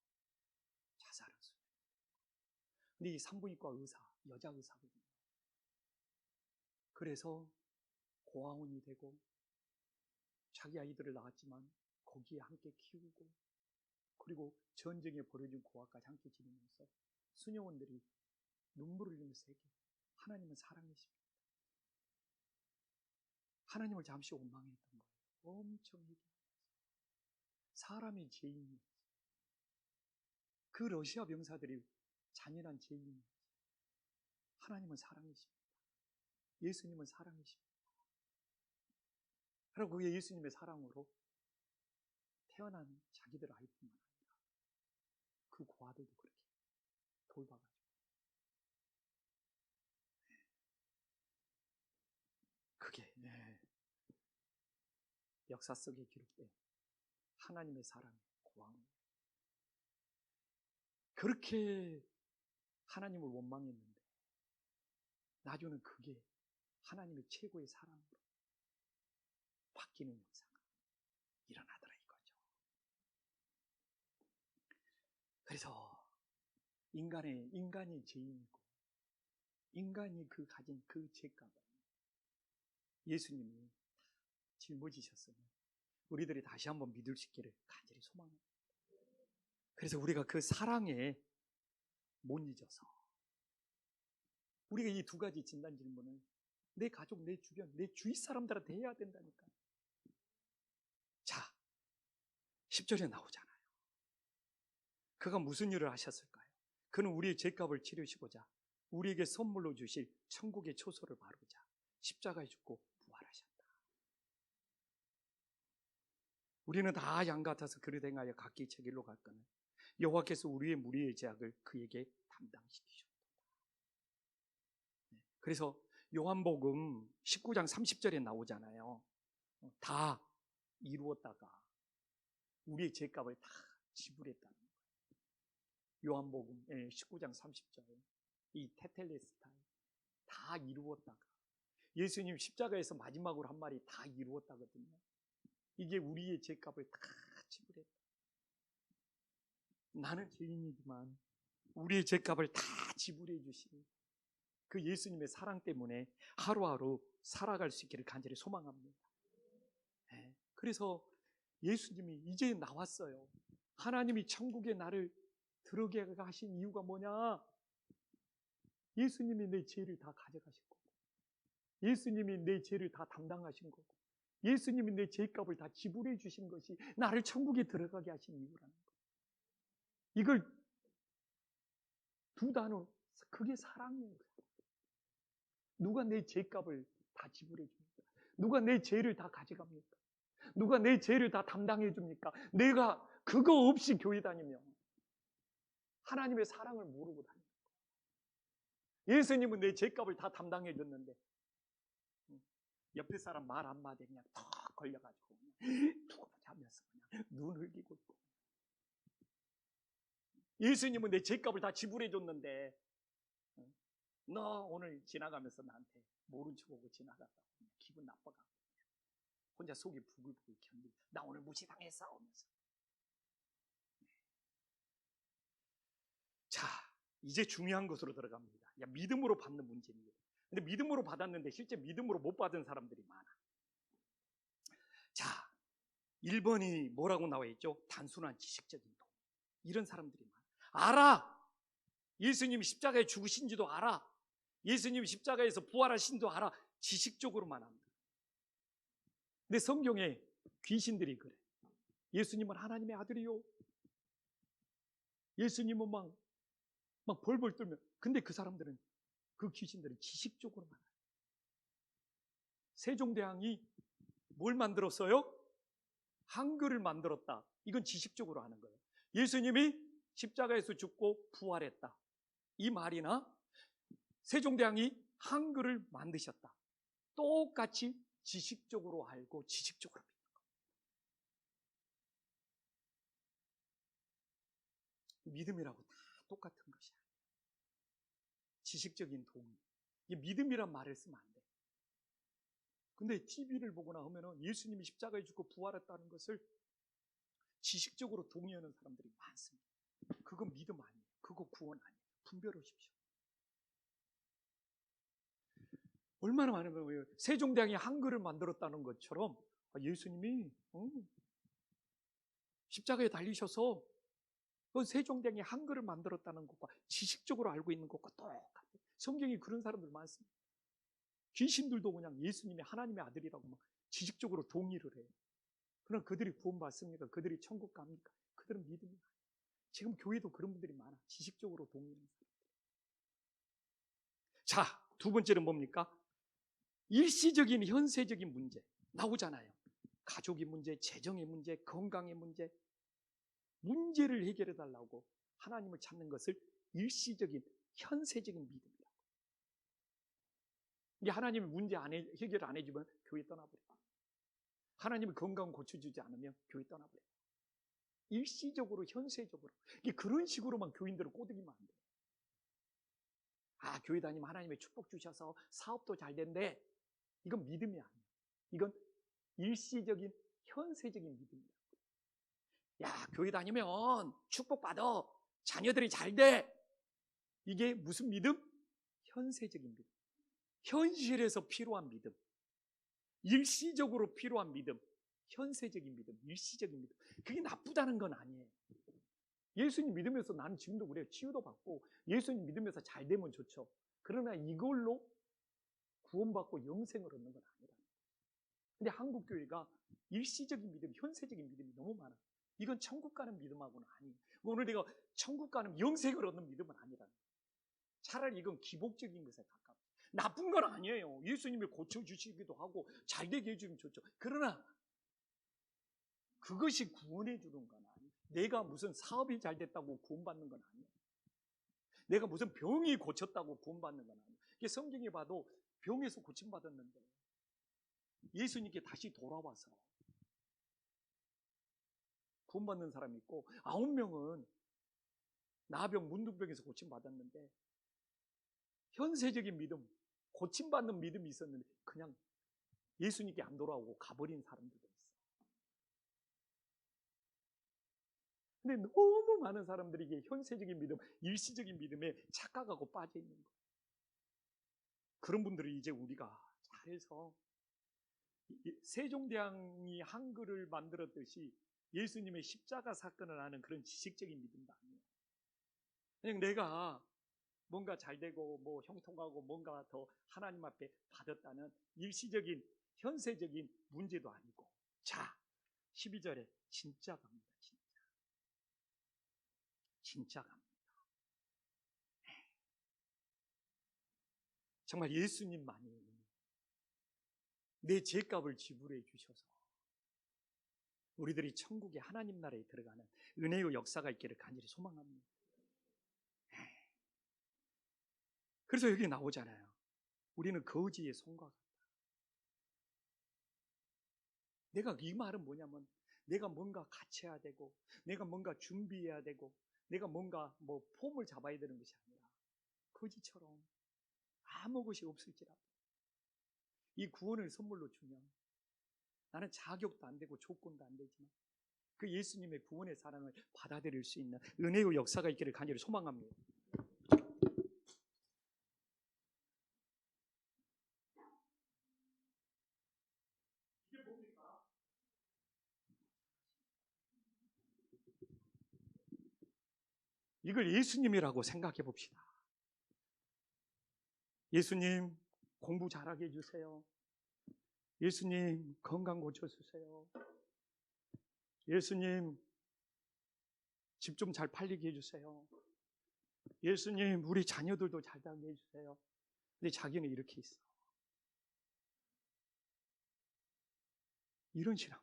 자살한 수녀님. 근데 이 산부인과 의사, 여자 의사거든요. 그래서 고아원이 되고 자기 아이들을 낳았지만 거기에 함께 키우고, 그리고 전쟁에 버려진 고아까지 함께 지내면서 수녀원들이 눈물을 흘리면서 얘기해요. 하나님은 사랑이십니다. 하나님을 잠시 원망했던 거예요. 엄청 얘기하면서 사람이 죄인이었지. 그 러시아 병사들이 잔인한 죄인이었지. 하나님은 사랑이십니다. 예수님은 사랑이십니다. 그리고 그게 예수님의 사랑으로 태어난 자기들 아이뿐만 아니라 그 고아들도 그렇게 돌봐가지고, 그게 역사 속에 기록된 하나님의 사랑의 고아원이에요. 그렇게 하나님을 원망했는데 나중에는 그게 하나님의 최고의 사랑으로 바뀌는 역사가 일어나더라 이거죠. 그래서 인간이 죄인이고 인간이 가진 그 죄값을 예수님이 짊어지셨으면 우리들이 다시 한번 믿을 수 있기를 간절히 소망합니다. 그래서 우리가 그 사랑에 못 잊어서 우리가 이 두 가지 진단 질문을 내 가족, 내 주변, 내 주위 사람들한테 해야 된다니까. 자, 10절에 나오잖아요. 그가 무슨 일을 하셨을까요? 그는 우리의 죄값을 치르시고자 우리에게 선물로 주실 천국의 초소를 바르고자 십자가에 죽고 부활하셨다. 우리는 다 양 같아서 그릇 행하여 각기 제 길로 갔거늘 여호와께서 우리의 무리의 죄악을 그에게 담당시키셨다. 그래서 요한복음 19장 30절에 나오잖아요. 다 이루었다가 우리의 죄값을 다 지불했다는 거예요. 요한복음 19장 30절, 이 테텔레스타이, 다 이루었다가 예수님 십자가에서 마지막으로 한 말이 다 이루었다거든요. 이게 우리의 죄값을 다 지불했다. 나는 죄인이지만 우리의 죄값을 다 지불해 주신 그 예수님의 사랑 때문에 하루하루 살아갈 수 있기를 간절히 소망합니다. 그래서 예수님이 이제 나왔어요. 하나님이 천국에 나를 들어가게 하신 이유가 뭐냐? 예수님이 내 죄를 다 가져가신 거고, 예수님이 내 죄를 다 담당하신 거고, 예수님이 내 죄값을 다 지불해 주신 것이 나를 천국에 들어가게 하신 이유라는 거예요. 이걸 두 단어, 그게 사랑이에요. 누가 내 죄값을 다 지불해 줍니까? 누가 내 죄를 다 가져갑니까? 누가 내 죄를 다 담당해 줍니까? 내가 그거 없이 교회 다니면 하나님의 사랑을 모르고 다니는 거예요. 예수님은 내 죄값을 다 담당해 줬는데 옆에 사람 말 한마디 그냥 턱 걸려가지고 두고 자면서 그냥 눈 흘리고 있고, 예수님은 내 죄값을 다 지불해 줬는데 너 오늘 지나가면서 나한테 모른 척 오고 지나갔다고 기분 나빠가 혼자 속이 부글부글 견디. 나 오늘 무시당했어 하면서. 자, 이제 중요한 것으로 들어갑니다. 야, 믿음으로 받는 문제입니다. 근데 믿음으로 받았는데 실제 믿음으로 못 받은 사람들이 많아. 자, 1번이 뭐라고 나와 있죠? 단순한 지식적인 동. 이런 사람들이 많아. 알아. 예수님이 십자가에 죽으신지도 알아. 예수님이 십자가에서 부활하신지도 알아. 지식적으로만 합니다. 근데 성경에 귀신들이 그래. 예수님은 하나님의 아들이요. 예수님은 막 벌벌 떨면. 근데 그 사람들은, 그 귀신들은 지식적으로만 알아요. 세종대왕이 뭘 만들었어요? 한글을 만들었다. 이건 지식적으로 하는 거예요. 예수님이 십자가에서 죽고 부활했다. 이 말이나 세종대왕이 한글을 만드셨다. 똑같이 지식적으로 알고 지식적으로 믿는 거예요. 믿음이라고 다 똑같은 것이야. 지식적인 동의. 이게 믿음이란 말을 쓰면 안 돼. 근데 TV를 보거나 하면은 예수님이 십자가에 죽고 부활했다는 것을 지식적으로 동의하는 사람들이 많습니다. 그건 믿음 아니에요. 그거 구원 아니에요. 분별하십시오. 얼마나 많으면 세종대왕이 한글을 만들었다는 것처럼 예수님이 십자가에 달리셔서 세종대왕이 한글을 만들었다는 것과 지식적으로 알고 있는 것과 똑같아요. 성경이 그런 사람들 많습니다. 귀신들도 그냥 예수님이 하나님의 아들이라고 막 지식적으로 동의를 해요. 그럼 그들이 구원받습니까? 그들이 천국 갑니까? 그들은 믿음이 아니에요. 지금 교회도 그런 분들이 많아. 지식적으로 동의하는 사람들. 자, 두 번째는 뭡니까? 일시적인 현세적인 문제 나오잖아요. 가족의 문제, 재정의 문제, 건강의 문제. 문제를 해결해 달라고 하나님을 찾는 것을 일시적인 현세적인 믿음이라고. 이게 하나님이 문제 해결 안 해주면 교회 떠나버려. 하나님이 건강 고쳐주지 않으면 교회 떠나버려. 일시적으로 현세적으로. 이게 그런 식으로만 교인들을 꼬드기면 안 돼. 아, 교회 다니면 하나님의 축복 주셔서 사업도 잘 된대. 이건 믿음이 아니야. 이건 일시적인 현세적인 믿음이야. 야, 교회 다니면 축복받아. 자녀들이 잘 돼. 이게 무슨 믿음? 현세적인 믿음. 현실에서 필요한 믿음. 일시적으로 필요한 믿음. 현세적인 믿음, 일시적인 믿음. 그게 나쁘다는 건 아니에요. 예수님 믿으면서 나는 지금도 그래요. 치유도 받고 예수님 믿으면서 잘 되면 좋죠. 그러나 이걸로 구원받고 영생을 얻는 건 아니라. 근데 한국 교회가 일시적인 믿음, 현세적인 믿음이 너무 많아. 이건 천국 가는 믿음하고는 아니에요. 오늘 내가 천국 가는 영생을 얻는 믿음은 아니라. 차라리 이건 기복적인 것에 가까워. 나쁜 건 아니에요. 예수님이 고쳐주시기도 하고 잘 되게 해주면 좋죠. 그러나 그것이 구원해 주는 건 아니에요. 내가 무슨 사업이 잘 됐다고 구원받는 건 아니에요. 내가 무슨 병이 고쳤다고 구원받는 건 아니에요. 이게 성경에 봐도 병에서 고침받았는데 예수님께 다시 돌아와서 구원받는 사람이 있고 9명은 나병, 문둥병에서 고침받았는데 현세적인 믿음, 고침받는 믿음이 있었는데 그냥 예수님께 안 돌아오고 가버린 사람들도 있어. 근데 너무 많은 사람들이 이게 현세적인 믿음, 일시적인 믿음에 착각하고 빠져 있는 거예요. 그런 분들을 이제 우리가 잘해서 세종대왕이 한글을 만들었듯이 예수님의 십자가 사건을 아는 그런 지식적인 믿음도 아니에요. 그냥 내가 뭔가 잘 되고 뭐 형통하고 뭔가 더 하나님 앞에 받았다는 일시적인 현세적인 문제도 아니고. 자, 12절에 진짜 갑니다. 진짜 갑니다. 정말 예수님만이 내 죄값을 지불해 주셔서 우리들이 천국의 하나님 나라에 들어가는 은혜의 역사가 있기를 간절히 소망합니다. 그래서 여기 나오잖아요. 우리는 거지의 손과 같다. 내가 이 말은 뭐냐면 내가 뭔가 갖춰야 되고 내가 뭔가 준비해야 되고 내가 뭔가 뭐 폼을 잡아야 되는 것이 아니라 거지처럼 아무것이 없을지라도 이 구원을 선물로 주면 나는 자격도 안 되고 조건도 안 되지만 그 예수님의 구원의 사랑을 받아들일 수 있는 은혜의 역사가 있기를 간절히 소망합니다. 이게 뭡니까? 이걸 예수님이라고 생각해 봅시다. 예수님 공부 잘하게 해주세요. 예수님 건강 고쳐주세요. 예수님 집 좀 잘 팔리게 해주세요. 예수님 우리 자녀들도 잘 되게 해주세요. 근데 자기는 이렇게 있어. 이런 신앙.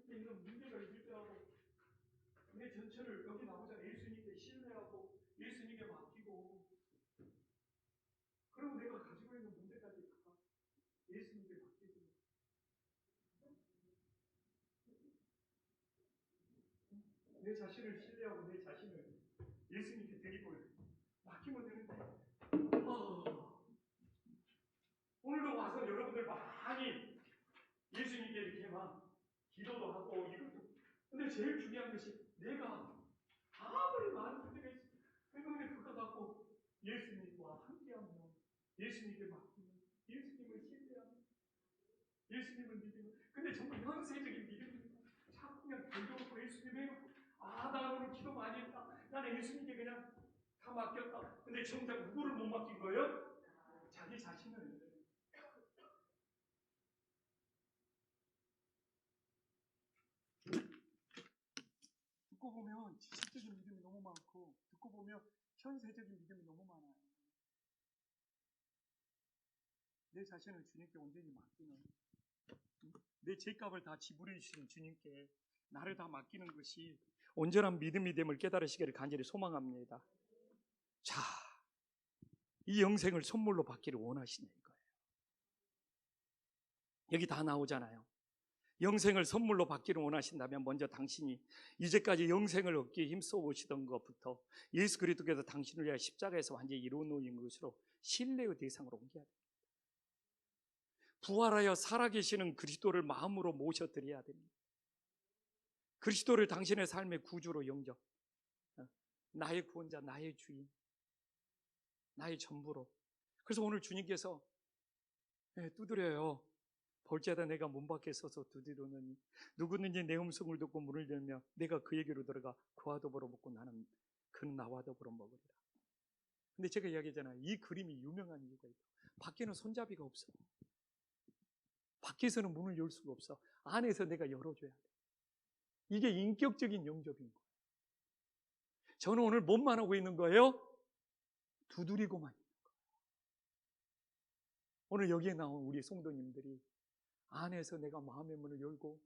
이런 문제가 있을 때하고 내 전체를 여기 나오자 예수님께 신뢰하고 예수님께 맡기고 그리고 내가 가지고 있는 문제까지 다 예수님께 맡기고 내 자신을 신뢰하고 내 자신을 예수님께 드리고 맡기면 되는데 오늘도 와서 여러분들 많이 예수님께 이렇게 막 기도도 하고 이것도 근데 제일 중요한 것이 내가 아무리 많은 문제가 있어 그런데 그거 갖고 예수님과 함께하며 예수님께 맡기면 예수님을 신뢰하며 예수님을 믿으면 근데 정말 현세적인 믿음입니다. 자꾸 그냥 돌려놓고 예수님의 나 오늘 기도 많이 했다. 나는 예수님께 그냥 다 맡겼다. 근데 정작 누구를 못 맡긴 거예요? 자기 자신을. 듣고 보면 지식적인 믿음이 너무 많고 듣고 보면 현세적인 믿음이 너무 많아요. 내 자신을 주님께 온전히 맡기는 내 죄값을 다 지불해 주시는 주님께 나를 다 맡기는 것이 온전한 믿음이 됨을 깨달으시기를 간절히 소망합니다. 자, 이 영생을 선물로 받기를 원하시는 거예요. 여기 다 나오잖아요. 영생을 선물로 받기를 원하신다면 먼저 당신이 이제까지 영생을 얻기에 힘써 오시던 것부터 예수 그리스도께서 당신을 위하여 십자가에서 완전히 이루어놓은 것으로 신뢰의 대상으로 옮겨야 됩니다. 부활하여 살아계시는 그리스도를 마음으로 모셔드려야 됩니다. 그리스도를 당신의 삶의 구주로 영접, 나의 구원자, 나의 주인, 나의 전부로. 그래서 오늘 주님께서 두드려요. 볼지어다 내가 문 밖에 서서 두드리노니 누구든지 내 음성을 듣고 문을 열며 내가 그에게로 들어가 그와 더불어 먹고 나는 그는 나와 더불어 먹으리라. 근데 제가 이야기했잖아요. 이 그림이 유명한 이유가 있다. 밖에는 손잡이가 없어. 밖에서는 문을 열 수가 없어. 안에서 내가 열어줘야 돼. 이게 인격적인 영접인 거예요. 저는 오늘 뭔만 하고 있는 거예요? 두드리고만 있는 거예요. 오늘 여기에 나온 우리 성도님들이 안에서 내가 마음의 문을 열고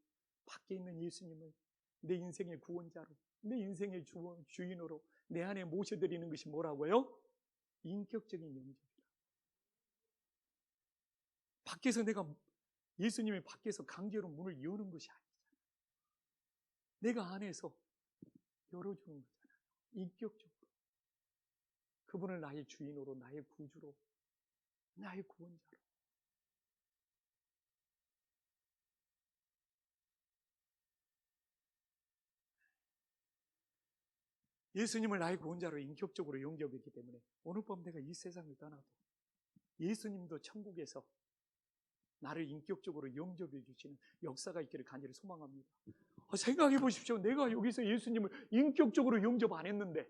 밖에 있는 예수님을 내 인생의 구원자로, 내 인생의 주인으로 내 안에 모셔드리는 것이 뭐라고요? 인격적인 영접이다. 밖에서 내가 예수님이 밖에서 강제로 문을 여는 것이 아니잖아요. 내가 안에서 열어주는 거잖아요. 인격적으로. 그분을 나의 주인으로, 나의 구주로, 나의 구원자로. 예수님을 나의 구원자로 인격적으로 영접했기 때문에 오늘 밤 내가 이 세상을 떠나도 예수님도 천국에서 나를 인격적으로 영접해 주시는 역사가 있기를 간절히 소망합니다. 생각해 보십시오. 내가 여기서 예수님을 인격적으로 영접 안 했는데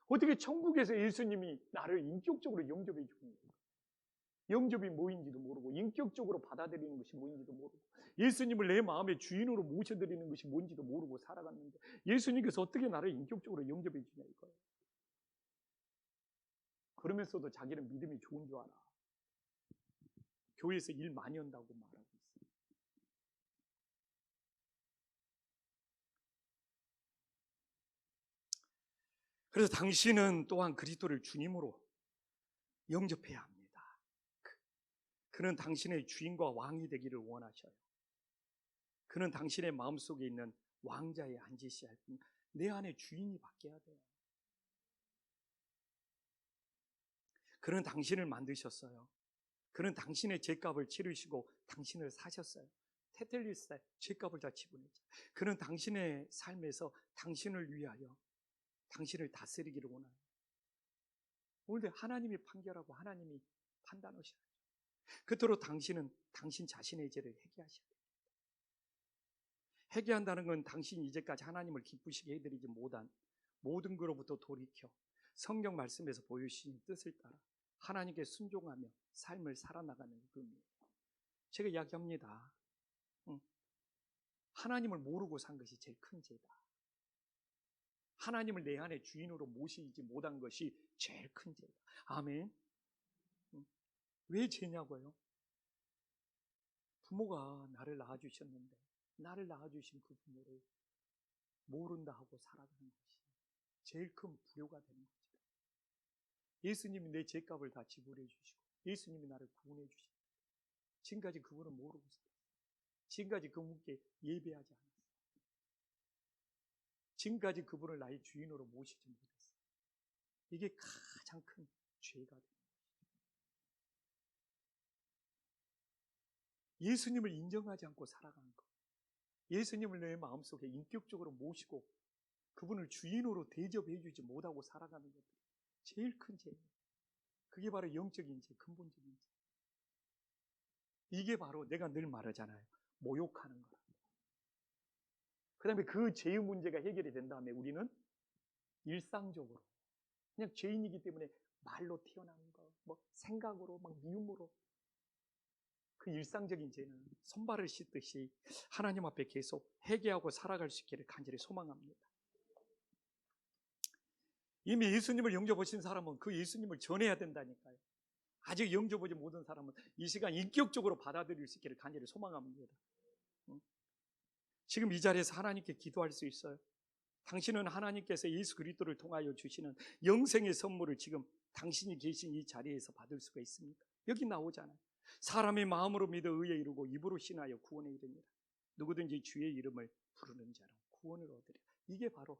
어떻게 천국에서 예수님이 나를 인격적으로 영접해 주는 거예요? 영접이 뭐인지도 모르고 인격적으로 받아들이는 것이 뭔지도 모르고 예수님을 내 마음의 주인으로 모셔드리는 것이 뭔지도 모르고 살아갔는데 예수님께서 어떻게 나를 인격적으로 영접해 주냐 이거예요. 그러면서도 자기는 믿음이 좋은 줄 알아. 교회에서 일 많이 한다고 말하고 있어. 그래서 당신은 또한 그리스도를 주님으로 영접해야 합니다. 그는 당신의 주인과 왕이 되기를 원하셔요. 그는 당신의 마음속에 있는 왕자에 앉으셔야 할 뿐, 내 안에 주인이 바뀌어야 돼요. 그는 당신을 만드셨어요. 그는 당신의 죄값을 치르시고 당신을 사셨어요. 테텔리스의 죄값을 다 지불했죠. 그는 당신의 삶에서 당신을 위하여 당신을 다스리기를 원합니다. 오늘 하나님이 판결하고 하나님이 판단하셔야 돼요. 그토록 당신은 당신 자신의 죄를 회개하셔야 돼요. 회개한다는 건 당신이 이제까지 하나님을 기쁘시게 해드리지 못한 모든 것로부터 돌이켜 성경 말씀에서 보여주신 뜻을 따라 하나님께 순종하며 삶을 살아나가는 의미예요. 제가 이야기합니다. 하나님을 모르고 산 것이 제일 큰 죄다. 하나님을 내 안에 주인으로 모시지 못한 것이 제일 큰 죄다. 아멘. 왜 죄냐고요? 부모가 나를 낳아주셨는데 나를 낳아주신 그 부모를 모른다 하고 살아가는 것이 제일 큰 불효가 되는 거죠. 예수님이 내 죄값을 다 지불해 주시고 예수님이 나를 구원해 주시고 지금까지 그분을 모르고 살았어요. 지금까지 그분께 예배하지 않았어요. 지금까지 그분을 나의 주인으로 모시지 못했어요. 이게 가장 큰 죄가 되는 것이죠. 예수님을 인정하지 않고 살아가는 것, 예수님을 내 마음속에 인격적으로 모시고 그분을 주인으로 대접해 주지 못하고 살아가는 것들이 제일 큰 죄예요. 그게 바로 영적인 죄, 근본적인 죄. 이게 바로 내가 늘 말하잖아요. 모욕하는 거라. 그 다음에 그 죄의 문제가 해결이 된 다음에 우리는 일상적으로 그냥 죄인이기 때문에 말로 튀어나온 거, 뭐 생각으로, 막 미움으로 그 일상적인 죄는 손발을 씻듯이 하나님 앞에 계속 회개하고 살아갈 수 있기를 간절히 소망합니다. 이미 예수님을 영접하신 사람은 그 예수님을 전해야 된다니까요. 아직 영접하지 못한 사람은 이 시간 인격적으로 받아들일 수 있기를 간절히 소망합니다. 지금 이 자리에서 하나님께 기도할 수 있어요. 당신은 하나님께서 예수 그리스도를 통하여 주시는 영생의 선물을 지금 당신이 계신 이 자리에서 받을 수가 있습니까? 여기 나오잖아요. 사람의 마음으로 믿어 의에 이르고 입으로 신하여 구원에 이르니라. 누구든지 주의 이름을 부르는 자는 구원을 얻으리라. 이게 바로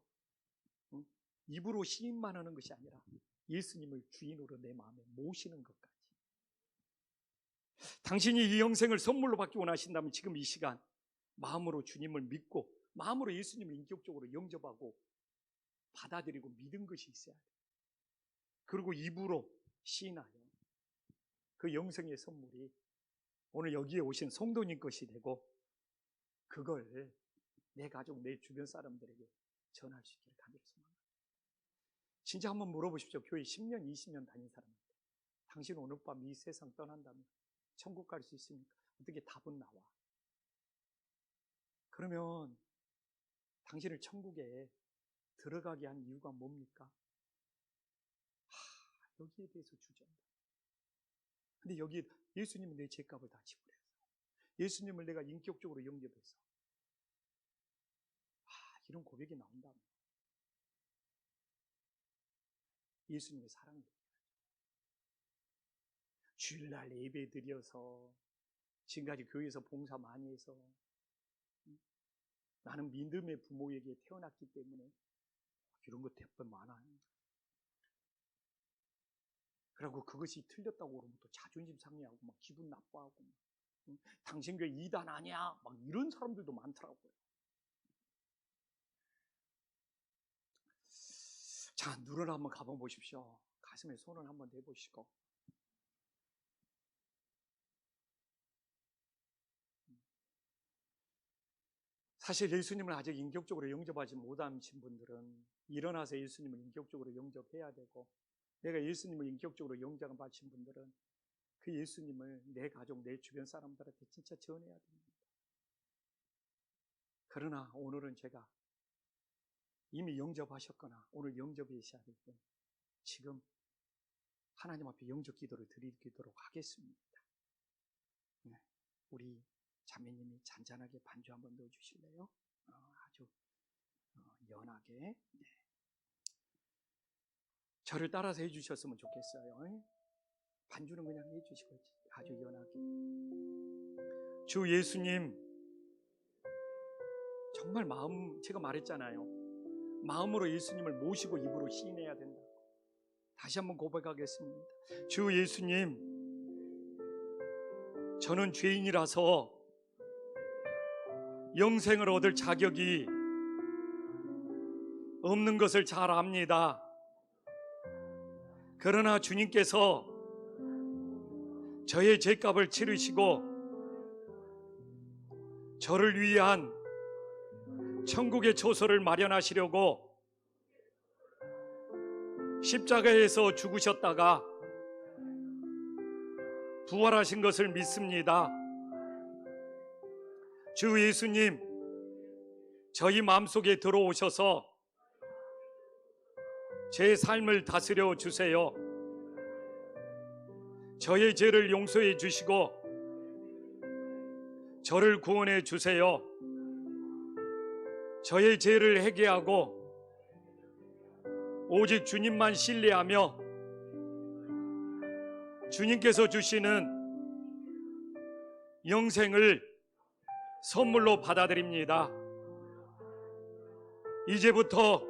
입으로 시인만 하는 것이 아니라 예수님을 주인으로 내 마음에 모시는 것까지. 당신이 이 영생을 선물로 받기 원하신다면 지금 이 시간 마음으로 주님을 믿고 마음으로 예수님을 인격적으로 영접하고 받아들이고 믿은 것이 있어야 돼요. 그리고 입으로 시인하여 그 영생의 선물이 오늘 여기에 오신 성도님 것이 되고 그걸 내 가족, 내 주변 사람들에게 전할 수 있기를 간절히 소망합니다. 진짜 한번 물어보십시오. 교회 10년, 20년 다닌 사람한테 당신 오늘 밤 이 세상 떠난다면 천국 갈 수 있습니까? 어떻게 답은 나와? 그러면 당신을 천국에 들어가게 한 이유가 뭡니까? 여기에 대해서 주저한다. 근데 여기 예수님은 내 죄값을 다 지불해서 예수님을 내가 인격적으로 영접해서 이런 고백이 나온다면 예수님의 사랑을 주일날 예배 드려서 지금까지 교회에서 봉사 많이 해서 나는 믿음의 부모에게 태어났기 때문에 이런 것 대번 많아요. 그리고 그것이 틀렸다고 그러면 또 자존심 상해하고 막 기분 나빠하고 당신 교회 이단 아니야 막 이런 사람들도 많더라고요. 자, 눈을 한번 감아 보십시오. 가슴에 손을 한번 대보시고 사실 예수님을 아직 인격적으로 영접하지 못하신 분들은 일어나서 예수님을 인격적으로 영접해야 되고 내가 예수님을 인격적으로 영접하신 분들은 그 예수님을 내 가족, 내 주변 사람들한테 진짜 전해야 됩니다. 그러나 오늘은 제가 이미 영접하셨거나 오늘 영접하셔야 될 때 지금 하나님 앞에 영적 기도를 드리도록 하겠습니다. 네, 우리 자매님이 잔잔하게 반주 한번 넣어주실래요? 아주 연하게. 네. 저를 따라서 해주셨으면 좋겠어요. 반주는 그냥 해주시고 아주 연하게. 주 예수님, 정말 제가 말했잖아요. 마음으로 예수님을 모시고 입으로 시인해야 된다. 다시 한번 고백하겠습니다. 주 예수님, 저는 죄인이라서 영생을 얻을 자격이 없는 것을 잘 압니다. 그러나 주님께서 저의 죄값을 치르시고 저를 위한 천국의 초소를 마련하시려고 십자가에서 죽으셨다가 부활하신 것을 믿습니다. 주 예수님, 저희 마음속에 들어오셔서 제 삶을 다스려 주세요. 저의 죄를 용서해 주시고 저를 구원해 주세요. 저의 죄를 회개하고 오직 주님만 신뢰하며 주님께서 주시는 영생을 선물로 받아들입니다. 이제부터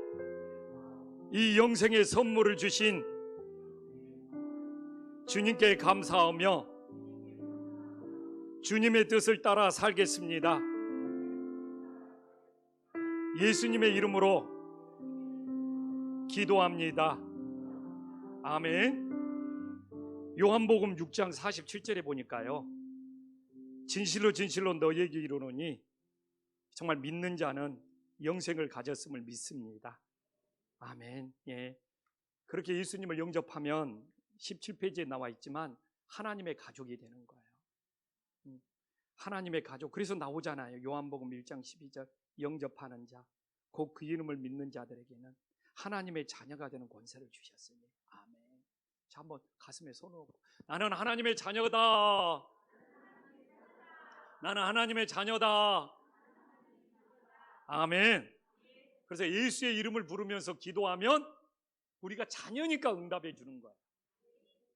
이 영생의 선물을 주신 주님께 감사하며 주님의 뜻을 따라 살겠습니다. 예수님의 이름으로 기도합니다. 아멘. 요한복음 6장 47절에 보니까요, 진실로 진실로 너희에게 이르노니 정말 믿는 자는 영생을 가졌음을 믿습니다. 아멘. 예. 그렇게 예수님을 영접하면 17페이지에 나와 있지만 하나님의 가족이 되는 거예요. 하나님의 가족. 그래서 나오잖아요. 요한복음 1장 12절 영접하는 자, 곧 그 이름을 믿는 자들에게는 하나님의 자녀가 되는 권세를 주셨으니. 아멘. 자, 한번 가슴에 손을 얹고 나는 하나님의 자녀다. 나는 하나님의 자녀다. 아멘. 그래서 예수의 이름을 부르면서 기도하면 우리가 자녀니까 응답해 주는 거예요.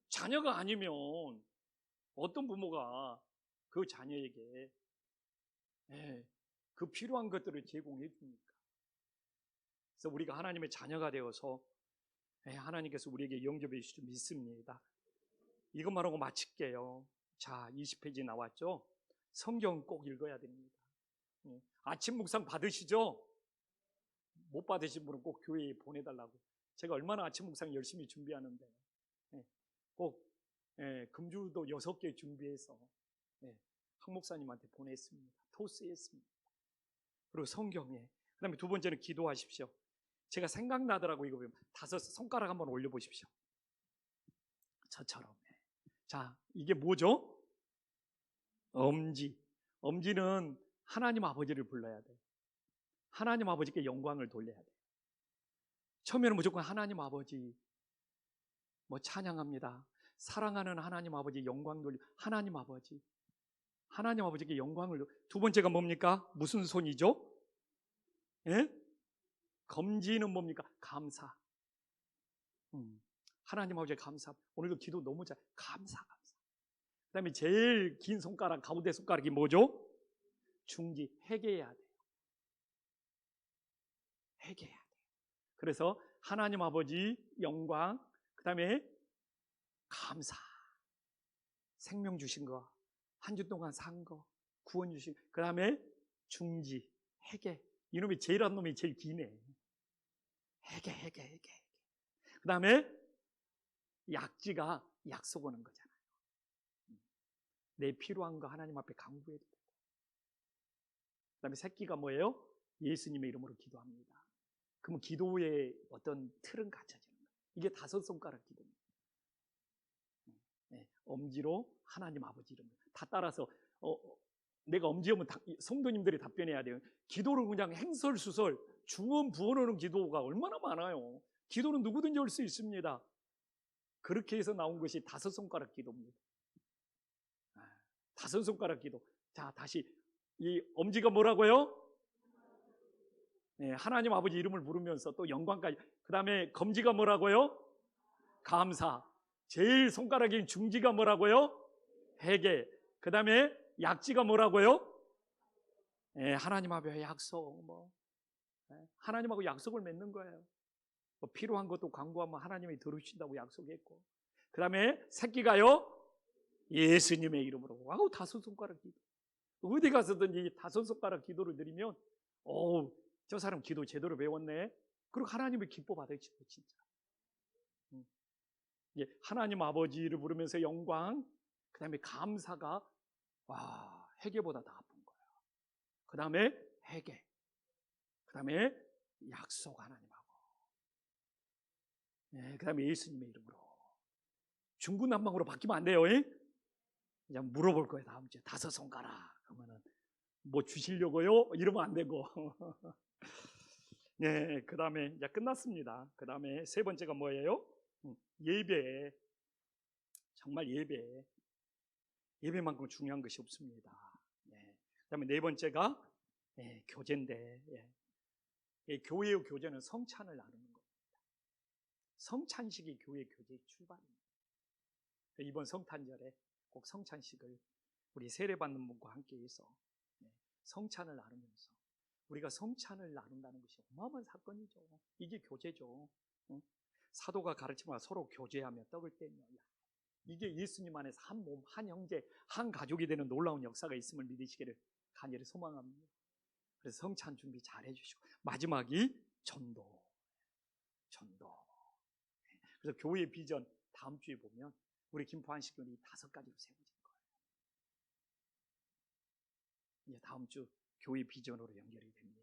자녀가 아니면 어떤 부모가 그 자녀에게 그 필요한 것들을 제공해 줍니까? 그래서 우리가 하나님의 자녀가 되어서 하나님께서 우리에게 영접해 주실 줄 믿습니다. 이것만 하고 마칠게요. 자, 20페이지 나왔죠? 성경 꼭 읽어야 됩니다. 아침 묵상 받으시죠? 못 받으신 분은 꼭 교회에 보내달라고. 제가 얼마나 아침 묵상 열심히 준비하는데 꼭 금주도 6개 준비해서 한 목사님한테 보냈습니다. 토스했습니다. 그리고 성경에, 그 다음에 두 번째는 기도하십시오. 제가 생각나더라고. 이거 5 손가락 한번 올려보십시오. 저처럼. 자, 이게 뭐죠? 엄지. 엄지는 하나님 아버지를 불러야 돼요. 하나님 아버지께 영광을 돌려야 돼요. 처음에는 무조건 하나님 아버지 찬양합니다. 사랑하는 하나님 아버지 영광 돌려. 하나님 아버지께 영광을. 두 번째가 뭡니까? 무슨 손이죠? 검지는 뭡니까? 감사. 하나님 아버지의 감사. 오늘도 기도 너무 잘. 감사. 그 다음에 제일 긴 손가락, 가운데 손가락이 뭐죠? 중지. 회개해야 돼요. 회개해야 돼요. 그래서 하나님 아버지 영광, 그 다음에 감사. 생명 주신 거, 한 주 동안 산 거, 구원 주신, 그 다음에 중지, 회개. 이놈이 제일 한 놈이 제일 기네. 회개. 그 다음에 약지가 약속 오는 거잖아요. 내 필요한 거 하나님 앞에 강구해도 되고. 그 다음에 새끼가 뭐예요? 예수님의 이름으로 기도합니다. 그러면 기도의 어떤 틀은 갖춰지는 거예요. 이게 5 손가락 기도입니다. 엄지로 하나님 아버지 이름 다 따라서 내가 엄지하면 성도님들이 답변해야 돼요. 기도를 그냥 행설수설 중언 부언하는 기도가 얼마나 많아요. 기도는 누구든지 할 수 있습니다. 그렇게 해서 나온 것이 5손가락 기도입니다. 5손가락 기도. 자, 다시 이 엄지가 뭐라고요? 네, 하나님 아버지 이름을 부르면서 또 영광까지. 그 다음에 검지가 뭐라고요? 감사. 제일 손가락인 중지가 뭐라고요? 회개. 그 다음에 약지가 뭐라고요? 네, 하나님 앞에 약속. 하나님하고 약속을 맺는 거예요. 필요한 것도 간구하면 하나님이 들으신다고 약속했고, 그 다음에 새끼가요 예수님의 이름으로. 아우, 5손가락 기도. 어디 가서든 이 5손가락 기도를 드리면 저 사람 기도 제대로 배웠네. 그리고 하나님을 기뻐 받으시고 진짜. 하나님 아버지를 부르면서 영광, 그 다음에 감사가 회개보다 더 아픈 거야. 그 다음에 회개, 그 다음에 약속 하나님하고, 그 다음에 예수님의 이름으로. 중구난방으로 바뀌면 안 돼요. 그냥 물어볼 거예요. 다음 주에 5손가락 그러면은 뭐 주시려고요? 이러면 안 되고. 네, 그 다음에 이제 끝났습니다. 그 다음에 세 번째가 뭐예요? 예배. 정말 예배만큼 중요한 것이 없습니다. 그 다음에 네 번째가 교제인데, 교회의 교제는 성찬을 나누는 겁니다. 성찬식이 교회 교제의 출발입니다. 이번 성탄절에 꼭 성찬식을 우리 세례받는 분과 함께 해서 성찬을 나누면서, 우리가 성찬을 나눈다는 것이 어마어마한 사건이죠. 이게 교제죠. 사도가 가르치면 서로 교제하며 떡을 떼며, 이게 예수님 안에서 한 몸, 한 형제, 한 가족이 되는 놀라운 역사가 있음을 믿으시기를 간절히 소망합니다. 그래서 성찬 준비 잘 해주시고, 마지막이 전도. 그래서 교회의 비전 다음 주에 보면 우리 김포 안식교는 이 5가지로 세워진 거예요. 이제 다음 주 교회 비전으로 연결이 됩니다.